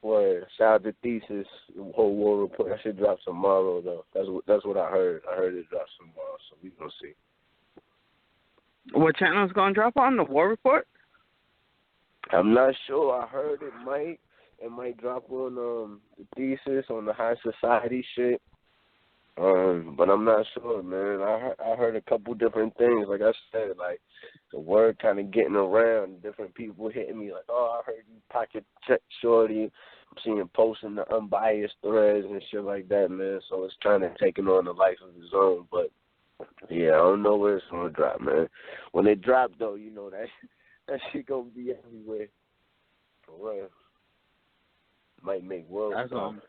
S4: well, shout out to Thesis, whole war report. That should drop tomorrow, though. That's what I heard. I heard it drops tomorrow, so we gonna see.
S2: What channel is gonna drop on the war report?
S4: I'm not sure. I heard it might drop on the thesis on the high society shit. But I'm not sure, man. I heard a couple different things. Like I said, like the word kind of getting around. Different people hitting me like, "Oh, I heard you pocket check shorty." I'm seeing posts in the unbiased threads and shit like that, man. So it's kind of taking on a life of its own. But yeah, I don't know where it's gonna drop, man. When it drop, though, you know that shit gonna be everywhere. For real. Might make world.
S2: That's gonna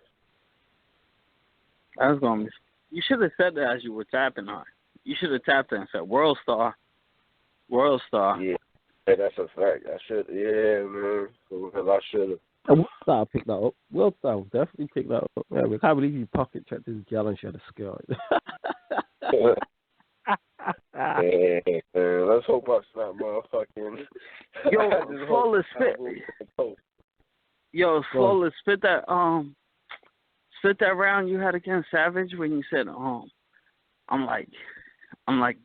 S2: be. You should have said that as you were tapping on. You should have tapped it and said World Star. World Star.
S4: Yeah, that's a fact. I should. Yeah, man. For real, I should have.
S3: World Star picked that up. World Star will definitely pick that up. Yeah, I can't believe you pocket checked this gal and she had a skill.
S4: Yeah, man. Let's hope I snap motherfucking.
S2: Yo, flawless spit. Yo, flawless spit that round you had against Savage when you said I'm like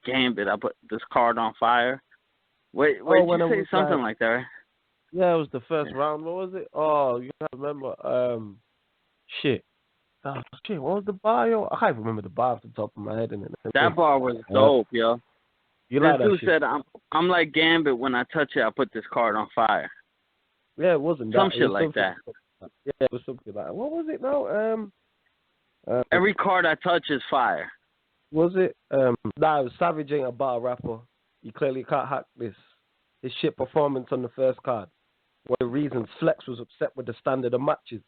S2: Gambit. I put this card on fire. Wait, did you say something like that? Right?
S3: Yeah, it was the first round. What was it? Oh, you gotta remember. Shit. Oh, shit. What was the bar, yo? I can't remember the bar off the top of my head.
S2: That bar was dope, yo.
S3: You
S2: this
S3: like that
S2: dude
S3: shit?
S2: said, "I'm like Gambit. When I touch it, I put this card on fire."
S3: Yeah, it wasn't
S2: some
S3: that.
S2: shit like that.
S3: Yeah, it was something like that. What was it now?
S2: Every card I touch is fire.
S3: Was it? Nah, it was Savage ain't a battle rapper. You clearly can't hack this. His shit performance on the first card. One of the reasons Flex was upset with the standard of matches.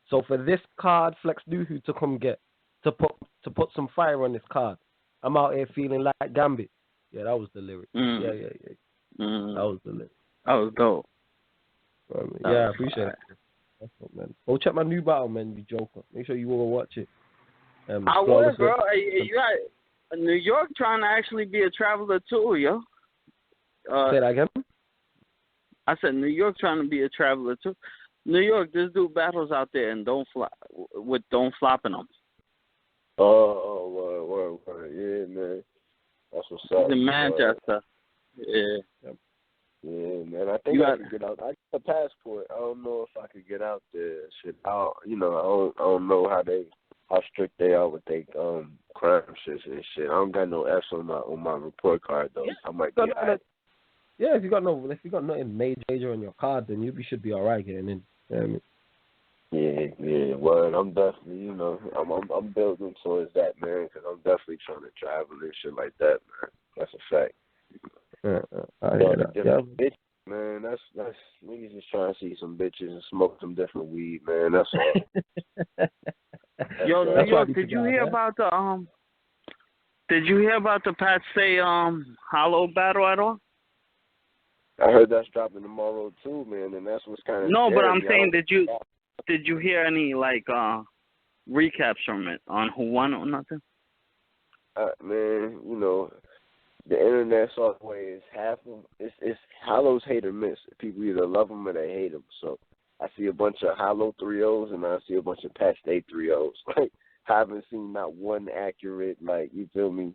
S3: So for this card, Flex knew who to come get to put some fire on this card. I'm out here feeling like Gambit. Yeah, that was the lyric. Yeah. That was the lyric.
S2: That was dope.
S3: Yeah, I appreciate it. That's what, man. Go check my new battle, man, you joker. Make sure you all watch it.
S2: I would, bro. You got New York trying to actually be a traveler too, yo.
S3: Say that again?
S2: I said New York trying to be a traveler too. New York, this dude battles out there and don't flopping them.
S4: Word. Yeah, man. That's what's up.
S2: He's in Manchester. Yeah.
S4: Yeah, man. I think I could get out. I got a passport. I don't know if I could get out there. Shit, I don't know how strict they are with they crime shit and shit. I don't got no F's on my report card though.
S3: Yeah,
S4: I might be alright.
S3: Yeah, if you got nothing major on your card, then you should be alright getting in. You know what I mean?
S4: Yeah. Well, I'm definitely, I'm building towards that, man, because I'm definitely trying to travel and shit like that, man. That's a fact.
S3: I hear that. Yeah.
S4: Bitches, man, that's niggas just trying to see some bitches and smoke some different weed, man. That's all.
S2: Yo, New York, did you hear about the Pat Stay Hollow battle at all?
S4: I heard that's dropping tomorrow too, man, and that's what's kind of
S2: no.
S4: scary.
S2: But I'm saying, did you hear any recaps from it on who won or nothing?
S4: Man, the internet software is it's Hollow's hit or miss. People either love them or they hate them. So I see a bunch of Hollow 3-0s and I see a bunch of Pat Stay 3-0s. Like, I haven't seen not one accurate, like, you feel me,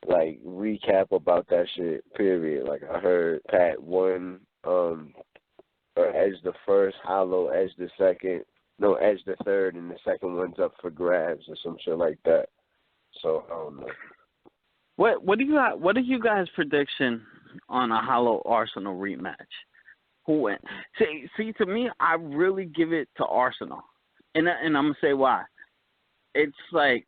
S4: like, recap about that shit, period. Like, I heard Pat won, or Edge the first, Hollow Edge the second, no, Edge the third, and the second one's up for grabs or some shit like that. So, I don't know.
S2: What are you guys' prediction on a Hollow Arsonal rematch? Who wins? See, to me, I really give it to Arsonal, and I'm gonna say why. It's like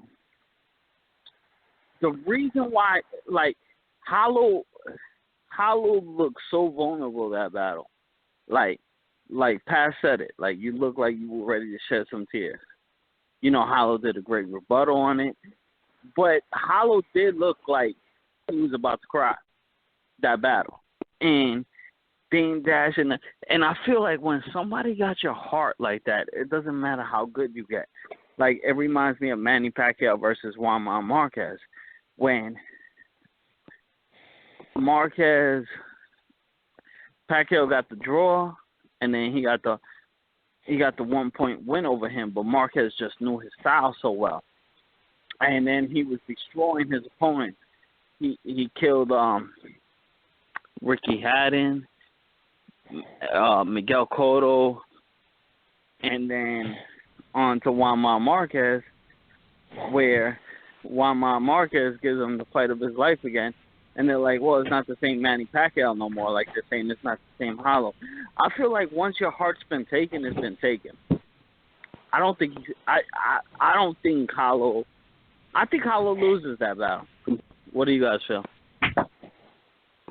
S2: the reason why, like, Hollow looked so vulnerable that battle. Like Pat said it. Like, you look like you were ready to shed some tears. Hollow did a great rebuttal on it. But Hollow did look like he was about to cry that battle. And Dame Dash, and I feel like when somebody got your heart like that, it doesn't matter how good you get. Like, it reminds me of Manny Pacquiao versus Juan Marquez. When Pacquiao got the draw, and then he got the 1-point win over him, but Marquez just knew his style so well. And then he was destroying his opponent. He killed Ricky Haddon. Miguel Cotto, and then on to Juan Marquez, where Juan Marquez gives him the fight of his life again. And they're like, well, it's not the same Manny Pacquiao no more. Like they're saying it's not the same Hollow. I feel like once your heart's been taken, it's been taken. I don't think I don't think Hollow. I think Hollow loses that battle. What do you guys feel?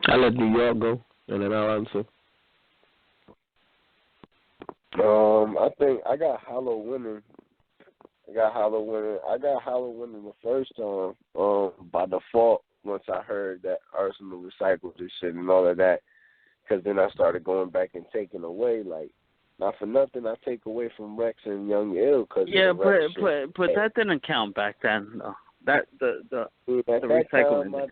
S3: I let New York go, and then I'll answer.
S4: I think I got Hollow winning. I got Hollow winning the first time by default once I heard that Arsonal recycled this shit and all of that. Because then I started going back and taking away, like, not for nothing, I take away from Rex and Young Ill. Cause
S2: but that didn't count back then, though. The recycling.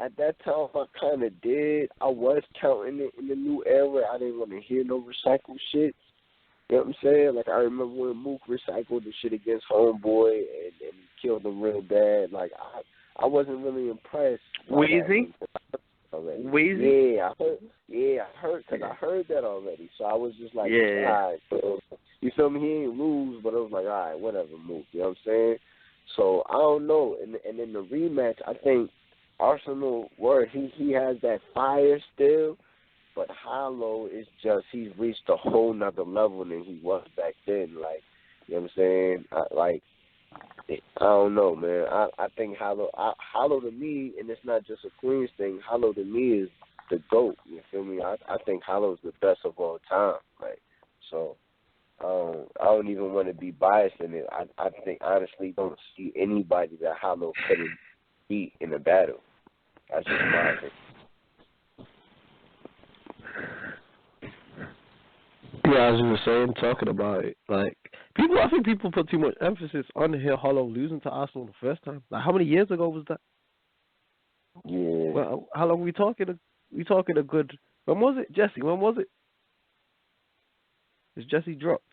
S4: At that time, I kind of did. I was counting it in the new era. I didn't want to hear no recycle shit. You know what I'm saying? Like, I remember when Mook recycled the shit against Homeboy and he killed him real bad. Like, I wasn't really impressed.
S2: Wheezy? Wheezy?
S4: Yeah, I heard, because I heard that already. So I was just like,
S2: yeah.
S4: All right. So, you feel me? He ain't lose, but I was like, all right, whatever, Mook. You know what I'm saying? So, I don't know. And in the rematch, I think Arsonal, he has that fire still, but Hollow is just, he's reached a whole nother level than he was back then. Like, you know what I'm saying? I don't know, man. I think Hollow to me, and it's not just a Queens thing, Hollow to me is the GOAT, you feel me? I think Hollow's the best of all time. Like, so I don't even want to be biased in it. I think, honestly, don't see anybody that Hollow couldn't beat in a battle. That's just my opinion.
S3: Yeah, as you were saying, talking about it, like, I think people put too much emphasis on here Hollow losing to Arsenal the first time. Like, how many years ago was that?
S4: Yeah.
S3: Well, how long we talking? We talking a good, when was it? Jesse, when was it? Is Jesse dropped?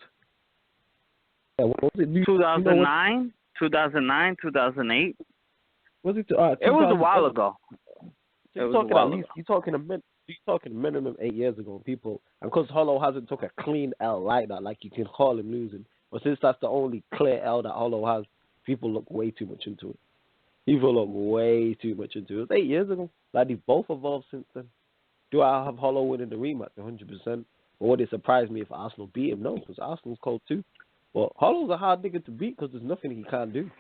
S3: Yeah, when was it?
S2: 2009? 2009, 2008?
S3: Was it?
S2: It was a while ago.
S3: You're talking a minimum 8 years ago. People, and because Hollow hasn't took a clean L like that, like you can call him losing. But since that's the only clear L that Hollow has, people look way too much into it. People look way too much into it. It was 8 years ago. Like, they've both evolved since then. Do I have Hollow winning the rematch? 100%. Or would it surprise me if Arsenal beat him? No, because Arsenal's cold too. But Hollow's a hard nigga to beat because there's nothing he can't do.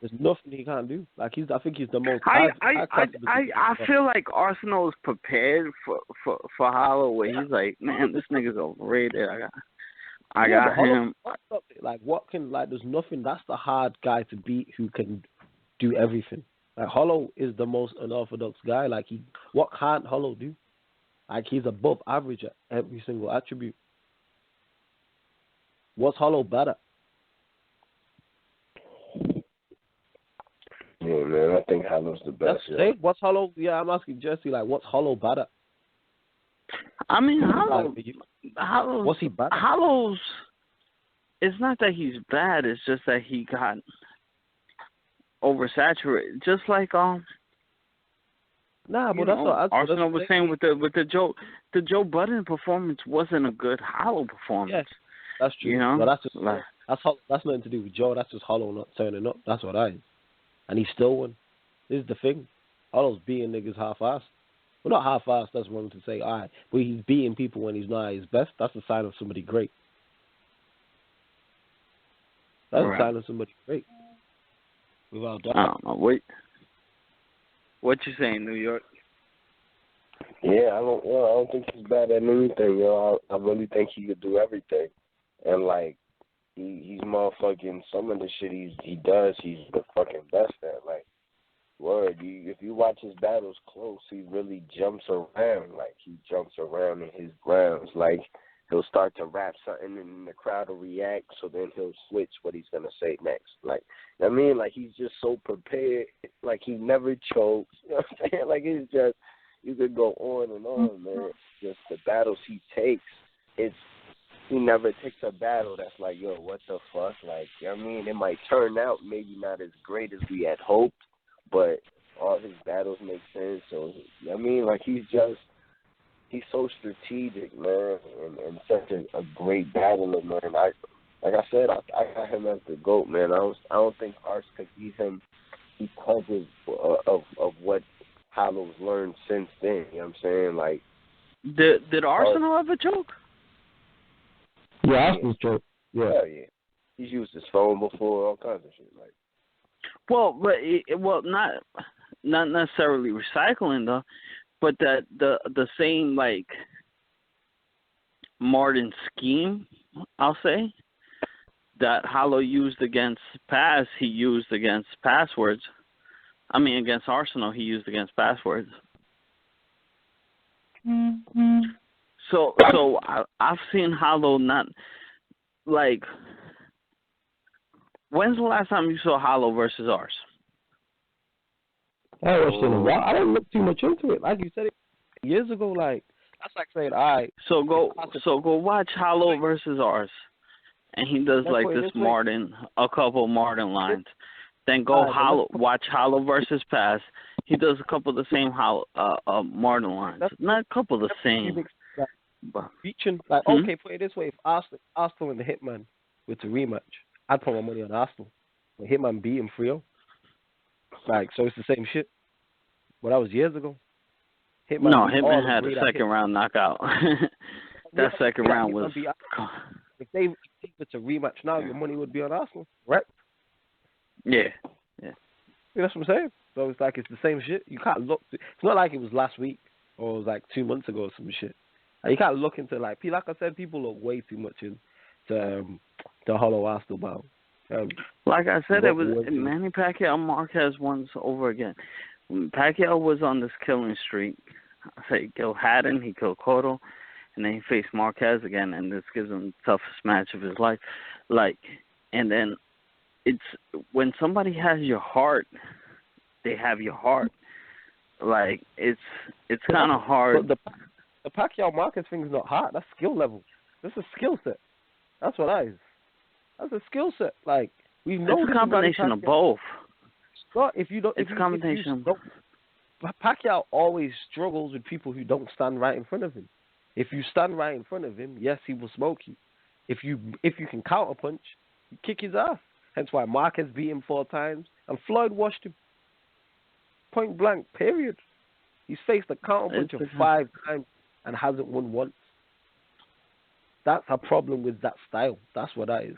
S3: There's nothing he can't do. Like, I think he's the most.
S2: I feel like Arsenal is prepared for Hollow, where he's like, man, this nigga's overrated. I got him.
S3: There's nothing. That's the hard guy to beat who can do everything. Like, Hollow is the most unorthodox guy. Like, what can't Hollow do? Like, he's above average at every single attribute. What's Hollow better?
S4: Yeah, man, I think Hollow's the best.
S3: What's Hollow? Yeah, I'm asking Jesse, like, what's Hollow better?
S2: I mean, Hollow.
S3: What's he better?
S2: Hollow's. It's not that he's bad. It's just that he got oversaturated. Just like
S3: but that's what
S2: Arsonal was saying with the Joe Budden performance wasn't a good Hollow performance.
S3: Yes, that's true.
S2: You know,
S3: but that's nothing to do with Joe. That's just Hollow not turning up. That's what I. And he still won. This is the thing. Hollow's beating niggas half-assed. Well, not half-assed, that's wrong to say, all right. But he's beating people when he's not at his best. That's a sign of somebody great. That's a sign of somebody great. Without doubt.
S2: I don't know. Wait. What you saying, New York?
S4: Yeah, I don't think he's bad at anything, yo. I really think he could do everything. And, like, he's motherfucking, some of the shit he does, he's the fucking best at. Like, word, if you watch his battles close, he really jumps around. Like, he jumps around in his grounds. Like, he'll start to rap something and the crowd will react, so then he'll switch what he's going to say next. Like, I mean, like, he's just so prepared. Like, he never chokes. You know what I'm saying? Like, it's just, you could go on and on, man. Just the battles he takes, he never takes a battle that's like, yo, what the fuck? Like, you know what I mean? It might turn out maybe not as great as we had hoped, but all his battles make sense. So, you know what I mean? Like, he's he's so strategic, man, and such a great battler, man. Like I said, I got him as the GOAT, man. I don't think Ars could beat him because of what Hollow's learned since then. You know what I'm saying? Like,
S2: did Arsonal ever choke?
S3: Yeah, Arsenal's choke. Yeah.
S4: Hell yeah. He's used his phone before, all kinds of shit. Like,
S2: well, but not necessarily recycling though, but that the same like Martin scheme, I'll say, that Hollow used against Pass, he used against Passwords. I mean, against Arsonal, he used against Passwords.
S3: Mm-hmm.
S2: So I've seen Hollow not like. When's the last time you saw Hollow versus Ars?
S3: I watched it in a while. I didn't look too much into it. Like you said it years ago. Like that's like saying, all right.
S2: So go watch Hollow versus Ars, and he does like this Martin, a couple Martin lines. Then go watch Hollow versus Pass. He does a couple of the same Martin lines. Not a couple of the same.
S3: Reaching like okay, put it this way: if Arsenal and the Hitman with the rematch, I'd put my money on Arsenal. The Hitman beat him 3-0. Like so, it's the same shit. But that was years ago.
S2: Hitman had a second round knockout. That second round was.
S3: If it's a rematch now, your money would be on Arsenal, right?
S2: Yeah.
S3: That's what I'm saying. So it's like it's the same shit. You can't look. It's not like it was last week or it was like 2 months ago or some shit. Like, you can't look into like I said, people look way too much into the Hollow Arsenal battle.
S2: Like I said, it was Manny Pacquiao Marquez once over again. When Pacquiao was on this killing streak, I say he killed Haddon, he killed Cotto, and then he faced Marquez again, and this gives him the toughest match of his life. Like, and then it's when somebody has your heart, they have your heart. Like it's kind of hard.
S3: But the Pacquiao Marquez thing is not hard. That's skill level. That's a skill set. That's what that is. That's a skill set. Like we know
S2: it's a combination of both.
S3: Well, if you don't,
S2: it's a combination.
S3: Pacquiao always struggles with people who don't stand right in front of him. If you stand right in front of him, yes, he will smoke you. If you can counter punch, you kick his ass. Hence why Marquez beat him 4 times and Floyd washed him. Point blank. Period. He's faced a counter punch of 5 times and hasn't won once. That's a problem with that style. That's what that is.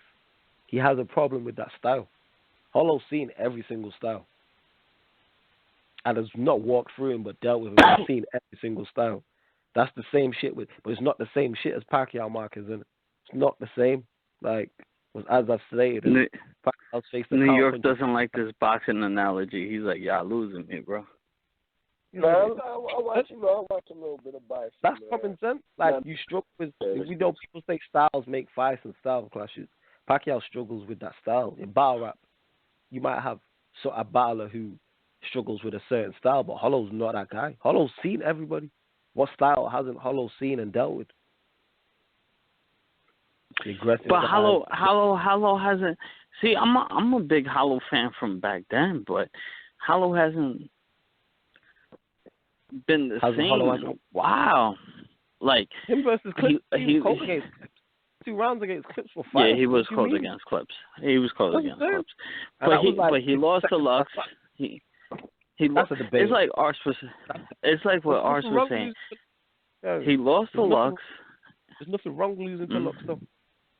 S3: He has a problem with that style. Hollow's seen every single style. And has not walked through him but dealt with him. He's seen every single style. That's the same shit but it's not the same shit as Pacquiao Marquez, isn't it? It's not the same. Like, as I've said,
S2: New York doesn't like this boxing analogy. He's like, y'all losing me, bro.
S4: No, I watch a little bit of boxing.
S3: That's common sense. Like, you struggle with, we know people say styles make fights and style clashes. Pacquiao struggles with that style. In battle rap, you might have a battler who struggles with a certain style, but Hollow's not that guy. Hollow's seen everybody. What style hasn't Hollow seen and dealt with?
S2: But Hollow hasn't. See, I'm a big Hollow fan from back then, but Hollow hasn't been the same. Wow, like
S3: him versus Clips. He 2 rounds against Clips for 5.
S2: Yeah, he was close against Clips. He was close against Clips, but he lost to Lux. He lost. It's like Ars was. It's like what Ars was saying. He lost to Lux.
S3: There's nothing wrong with losing to Lux, though.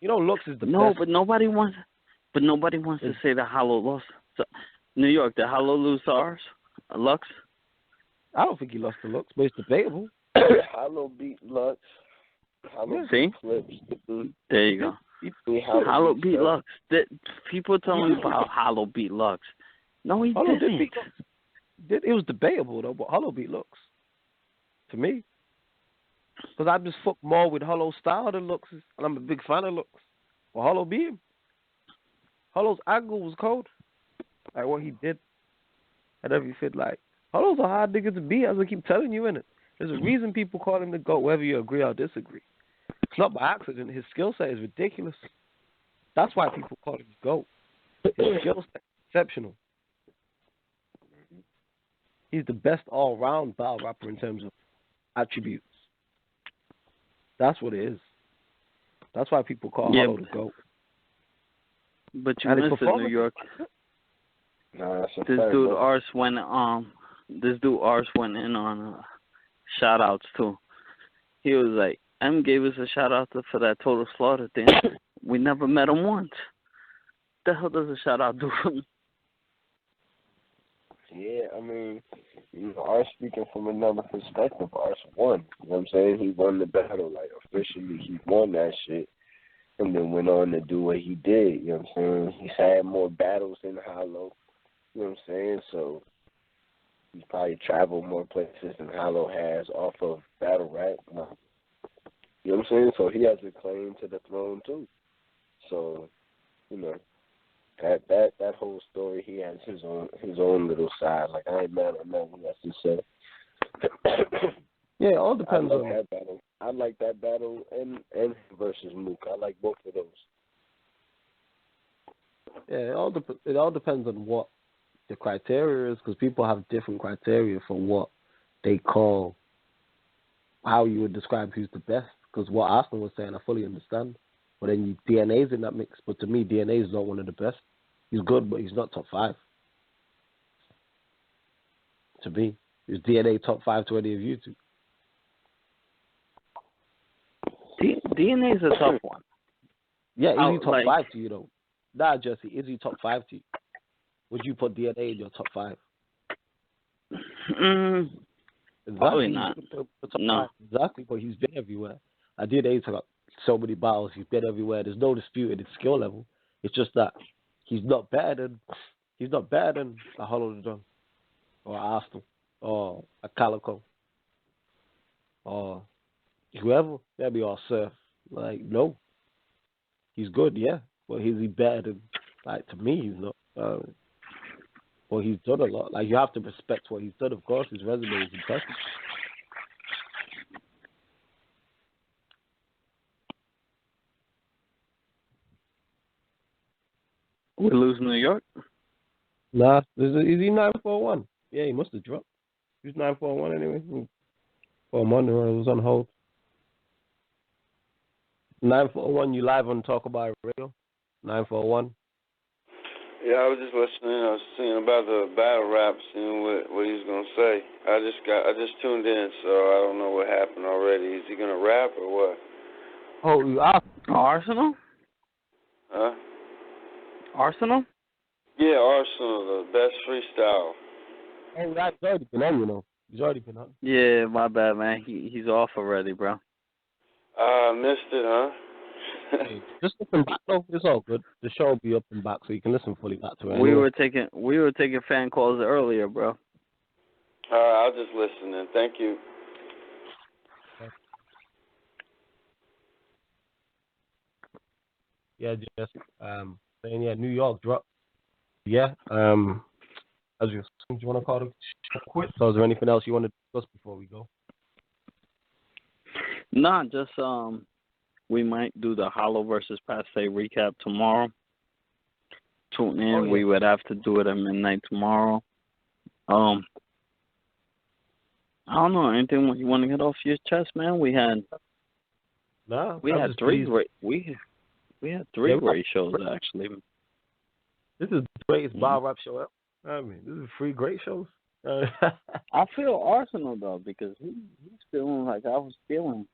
S3: You know, Lux is the
S2: best. But nobody wants to say that Hollow lost. So, New York, did Hollow lose to Ars? Lux?
S3: I don't think he lost to Lux, but it's debatable.
S4: Hollow beat Lux.
S2: See?
S4: Clips.
S2: There you go. Hollow beat Lux. People telling me about Hollow beat Lux. No, he
S3: Hollow
S2: didn't.
S3: Did beat Lux. It was debatable, though, but Hollow beat Lux. To me. Because I just fuck more with Hollow's style than Lux's, and I'm a big fan of Lux. Well, Hollow beat him. Hollow's angle was cold. Like what he did and everything. Like, Hollow's a hard nigga to beat, as I keep telling you, innit? There's a reason people call him the GOAT, whether you agree or disagree. It's not by accident. His skill set is ridiculous. That's why people call him the GOAT. His skill set is exceptional. He's the best all-round battle rapper in terms of attributes. That's what it is. That's why people call
S2: Yeah,
S3: Hollow the GOAT.
S2: but you
S3: And his
S2: missed it, New
S3: performance.
S2: York.
S4: Nah, that's a
S2: This
S4: fact,
S2: dude
S4: bro.
S2: Ars went in on shout outs too. He was like, M gave us a shout out for that Total Slaughter thing. We never met him once. The hell does a shout out do for me?
S4: Yeah, I mean, Ars speaking from another perspective, Ars won. You know what I'm saying? He won the battle. Like, officially, he won that shit. And then went on to do what he did. You know what I'm saying? He's had more battles than Hollow. You know what I'm saying? So he's probably traveled more places than Hollow has off of battle rap. You know what I'm saying? So he has a claim to the throne too. So, you know, that whole story, he has his own little side. Like, I ain't mad on that one, that's to say.
S3: Yeah, it all depends on.
S4: that battle. I like that battle and versus Mook. I like both of those.
S3: Yeah, it all depends on what the criteria is, because people have different criteria for what they call how you would describe who's the best. Because what Arsonal was saying, I fully understand. But then DNA's in that mix. But to me, DNA is not one of the best. He's good, but he's not top 5. To me, is DNA top 5 to any of you two?
S2: DNA is a tough one.
S3: Yeah, is he top
S2: like,
S3: 5 to you though? Nah, Jesse, is he top 5 to you? Would you put DNA in your top 5?
S2: Probably not.
S3: No. Exactly, but he's been everywhere. I did got so many battles. He's been everywhere. There's no disputing his skill level. It's just that he's not better than a Hollow the Drum or Arsenal or a Calico or whoever. Maybe or Surf. Like, no, he's good, yeah, but is he better than? Like, to me, he's not. Well, he's done a lot. Like, you have to respect what he's done. Of course, his resume is impressive.
S2: We lose New York?
S3: Nah, is he 941? Yeah, he must have dropped. He was 941 anyway. For a Monday, it was on hold. 941, you live on Talk About It Radio. 941.
S5: Yeah, I was just listening. I was seeing about the battle rap, seeing what he was gonna say. I just tuned in, so I don't know what happened already. Is he gonna rap or what?
S3: Oh, you asked
S2: Arsonal?
S5: Huh?
S2: Arsonal?
S5: Yeah, Arsonal, the best freestyle.
S3: Oh, that's already been on, you know. He's already been on.
S2: Yeah, my bad, man. He's off already, bro.
S5: Missed it, huh?
S3: Hey, just listen back, though. It's all good. The show will be up and back, so you can listen fully back to it.
S2: We
S3: anyway.
S2: were taking fan calls earlier, bro.
S5: All right, I'll just listen then. Thank you.
S3: Yeah, just saying, yeah, New York dropped. Yeah, as you do you want to call it quit? So, is there anything else you want to discuss before we go?
S2: Nah, just we might do the Hollow versus Passe recap tomorrow. Tune in.
S3: Oh, yeah.
S2: We would have to do it at midnight tomorrow. I don't know, anything you want to get off your chest, man? We had three great great shows actually.
S3: This is the greatest bar rap show ever. I mean, this is 3 great shows.
S2: I feel Arsonal though, because he's feeling like I was feeling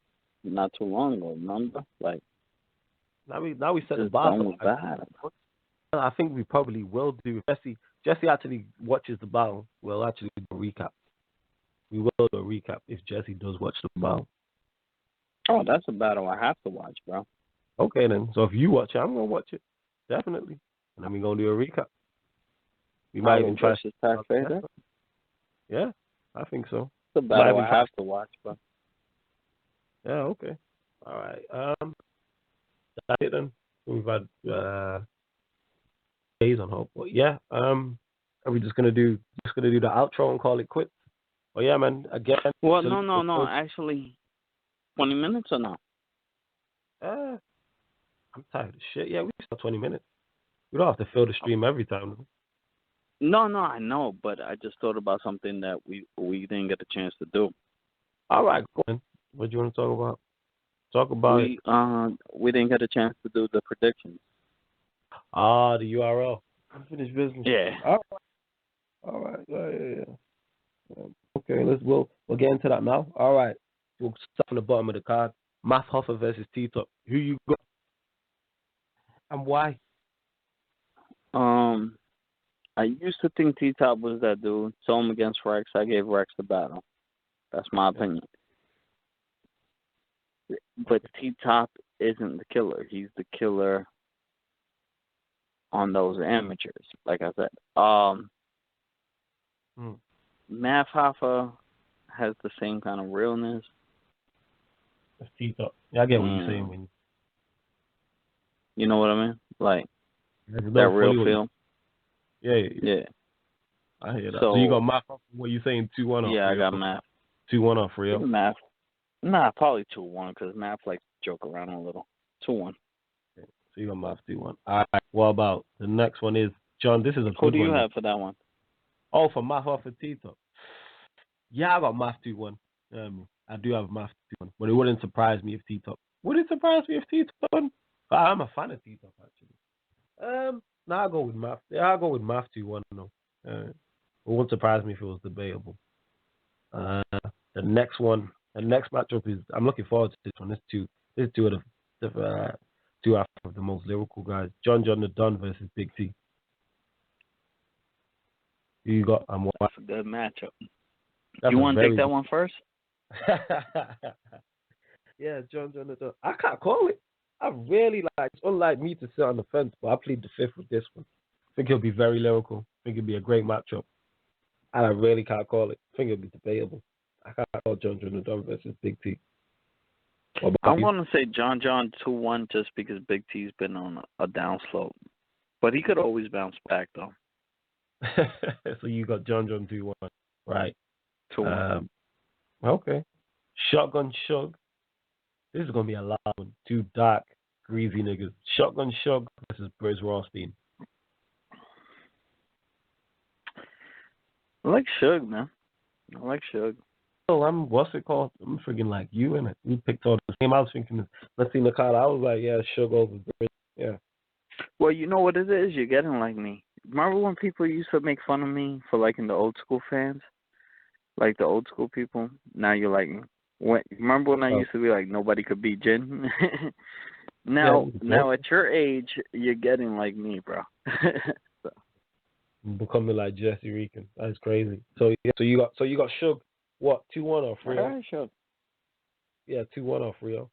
S2: not too long ago. Remember, like
S3: now we set the bar. I think we probably will do. Jesse actually watches the battle. We'll actually do a recap. We will do a recap if Jesse does watch the battle.
S2: Oh, that's a battle I have to watch, bro.
S3: Okay then. So if you watch it, I'm gonna watch it definitely, and then we're gonna do a recap. We might even try. Yeah, I think so.
S2: It's a battle I have to watch, bro.
S3: Yeah. Okay. All right. That's it then. We've had days on hold. But yeah. Are we just gonna do the outro and call it quits? Oh yeah, man. Again.
S2: Well, no. Actually, 20 minutes or no?
S3: I'm tired of shit. Yeah, we still 20 minutes. We don't have to fill the stream every time.
S2: No, I know, but I just thought about something that we didn't get a chance to do.
S3: All right, go on. What do you want to talk about? Talk about it.
S2: We didn't get a chance to do the predictions.
S3: The URL. Unfinished business.
S2: Yeah.
S3: All right. Yeah. Okay, we'll get into that now. All right. We'll start from the bottom of the card. Math Hoffa versus T-Top. Who you got? And why?
S2: I used to think T-Top was that dude. Saw him against Rex. I gave Rex the battle. That's my opinion. But T-Top isn't the killer. He's the killer on those amateurs, like I said. Math Hoffa has the same kind of realness.
S3: That's T-Top. Yeah, I get what you're saying. When
S2: you know what I mean? Like, that real feel.
S3: Yeah. I hear that. So you got Math Hoffa, what you saying, 2-1 off?
S2: Yeah, I got Math.
S3: 2-1 off, Rio?
S2: Math. Nah, probably 2-1, because Math likes to joke around a little. 2-1.
S3: Okay. So you got Math 2-1. All right. What about the next one is, John, this is a good one.
S2: Who do you have for that one?
S3: Oh, for Math Hoffa T-Top. Yeah, I got Math 2-1. I do have Math 2-1, but it wouldn't surprise me if T-Top. Would it surprise me if T-Top won? I'm a fan of T-Top, actually. No, I'll go with Math. Yeah, I'll go with Math 2-1, no. It wouldn't surprise me if it was debatable. The next matchup is, I'm looking forward to this one. This is two of the most lyrical guys. John the Don versus Big T. Who you got?
S2: That's a good matchup. You want to take that one first?
S3: Yeah, John the Don. I can't call it. I really it's unlike me to sit on the fence, but I plead the fifth with this one. I think it'll be very lyrical. I think it'll be a great matchup. And I really can't call it. I think it'll be debatable. I can't call John the Don versus Big T.
S2: I'm going to say John 2-1 just because Big T's been on a downslope. But he could always bounce back, though.
S3: So you got John 2-1. Right.
S2: 2-1.
S3: Okay. Shotgun Shug. This is going to be a lot of one. Two dark, greasy niggas. Shotgun Shug versus Briz Rothstein.
S2: I like Shug, man. I like Shug.
S3: Oh, what's it called? I'm freaking like you in it. We picked all the same. I was thinking, let's see Nakata. I was like, yeah, Shug over Briz. Yeah.
S2: Well, you know what it is? You're getting like me. Remember when people used to make fun of me for liking the old school fans? Like the old school people? Now you're like me. Remember when I used to be like, nobody could beat Jin? Now at your age, you're getting like me, bro. So.
S3: Becoming like Jesse Rican. That's crazy. So you got Shug. What, 2-1 off Rio?
S2: Alright, Shug.
S3: Yeah, 2-1 off Rio.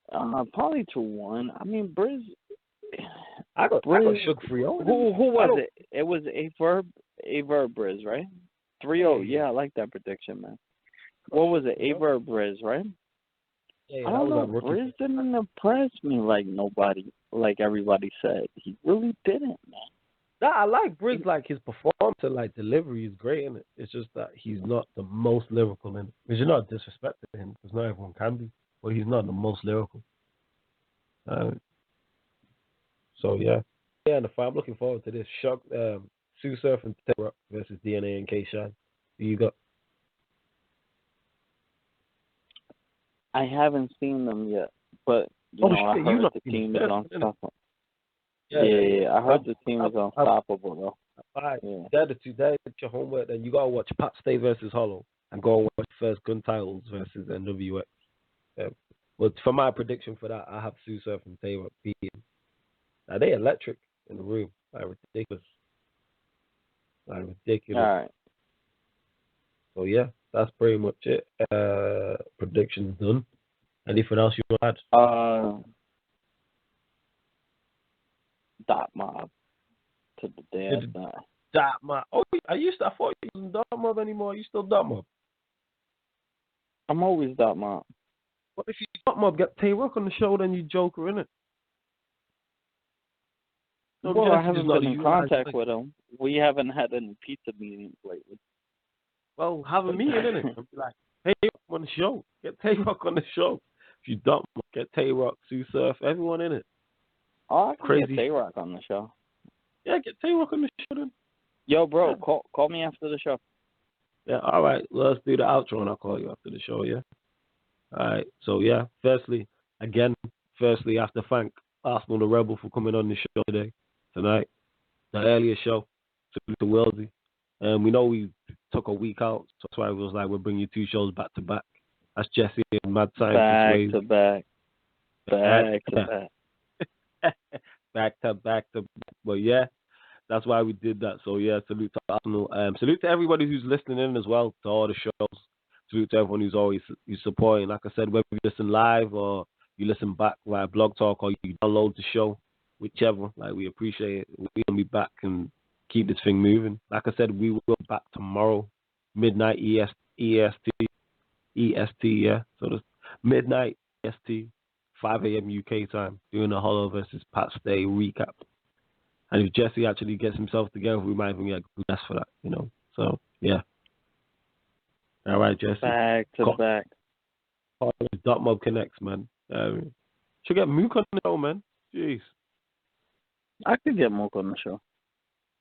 S2: Probably 2-1. I mean, Briz.
S3: I got Shug Rio.
S2: Who was it? It was Averb Briz, right? 3-0. Yeah, I like that prediction, man. What was it? Averb Briz, right?
S3: Yeah,
S2: I don't know. Briz didn't impress me like everybody said. He really didn't, man.
S3: Nah, I like Briz. Like his performance and like delivery is great in it. It's just that he's not the most lyrical in it. Which is not disrespecting him, because not everyone can be. But he's not the most lyrical. So yeah, and I'm looking forward to this. Shock, Sue Surf and Terra versus DNA and K-Shine. Who you got?
S2: I haven't seen them yet, but I heard the team is unstoppable. Yeah. I heard the team is unstoppable though.
S3: All right, they're the two. That's your homework. Then you gotta watch Pat Stay versus Hollow and go and watch First Gun Titles versus NWX. But for my prediction for that, I have Sue Surf and Taylor beating. Now they electric in the room, like ridiculous.
S2: All right.
S3: So yeah, that's pretty much it. Predictions done. Anything else you want to add?
S2: Dot Mob to the day after.
S3: Dot Mob. Oh, I thought you wasn't Dot Mob anymore. You still Dot Mob?
S2: I'm always Dot Mob.
S3: What if you Dot Mob get Tay-Rock on the show, then you Joker, innit?
S2: Well, I haven't been in contact with him. We haven't had any pizza meetings lately.
S3: Well, have a meeting, innit? And be like, Tay-Rock on the show. Get Tay-Rock on the show. If you Dot Mob, get Tay-Rock, Sue Surf, everyone in it.
S2: Oh, I can get Tay-Rock on the show.
S3: Yeah, get Tay-Rock on the show then.
S2: Yo, bro, call me after the show.
S3: Yeah, all right. Let's do the outro and I'll call you after the show, yeah? All right. So yeah, firstly, I have to thank Arsenal the Rebel for coming on the show tonight, the earlier show. Salute to Wellesley. And we know we took a week out, so that's why it was like we'll bring you two shows back to back. That's Jesse and Mad Scientist
S2: Back
S3: Ways.
S2: to back. Back to back.
S3: Back to back to back. But yeah, that's why we did that. So yeah, salute to Arsenal. Salute to everybody who's listening in as well to all the shows. Salute to everyone who's always supporting. Like I said, whether you listen live or you listen back via Blog Talk or you download the show, whichever. Like we appreciate it. We're gonna be back and keep this thing moving. Like I said, we will be back tomorrow, midnight EST. Yeah. So the midnight EST, 5 a.m. UK time, doing the Hollow versus Pat Stay recap. And if Jesse actually gets himself together, we might even get good guests for that, So, yeah. All right, Jesse.
S2: Back to back.
S3: Dot Mob Connects, man. Should get Mook on the show, man. Jeez.
S2: I could get Mook on the show.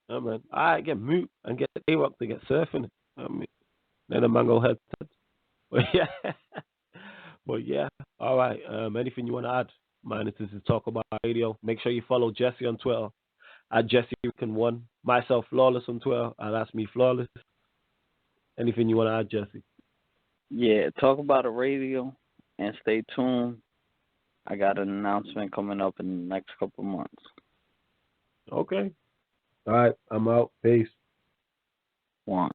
S3: Yeah, man. All right, get Mook and get A-Rock to get surfing. Then the mango head. But yeah. But yeah. All right. Anything you want to add? Man, this is Talk About Radio. Make sure you follow Jesse on Twitter at JesseRican1. Myself, Flawless on Twitter. That's me, Flawless. Anything you want to add, Jesse?
S2: Yeah, Talk About the Radio, and stay tuned. I got an announcement coming up in the next couple months.
S3: Okay. All right, I'm out. Peace.
S2: One.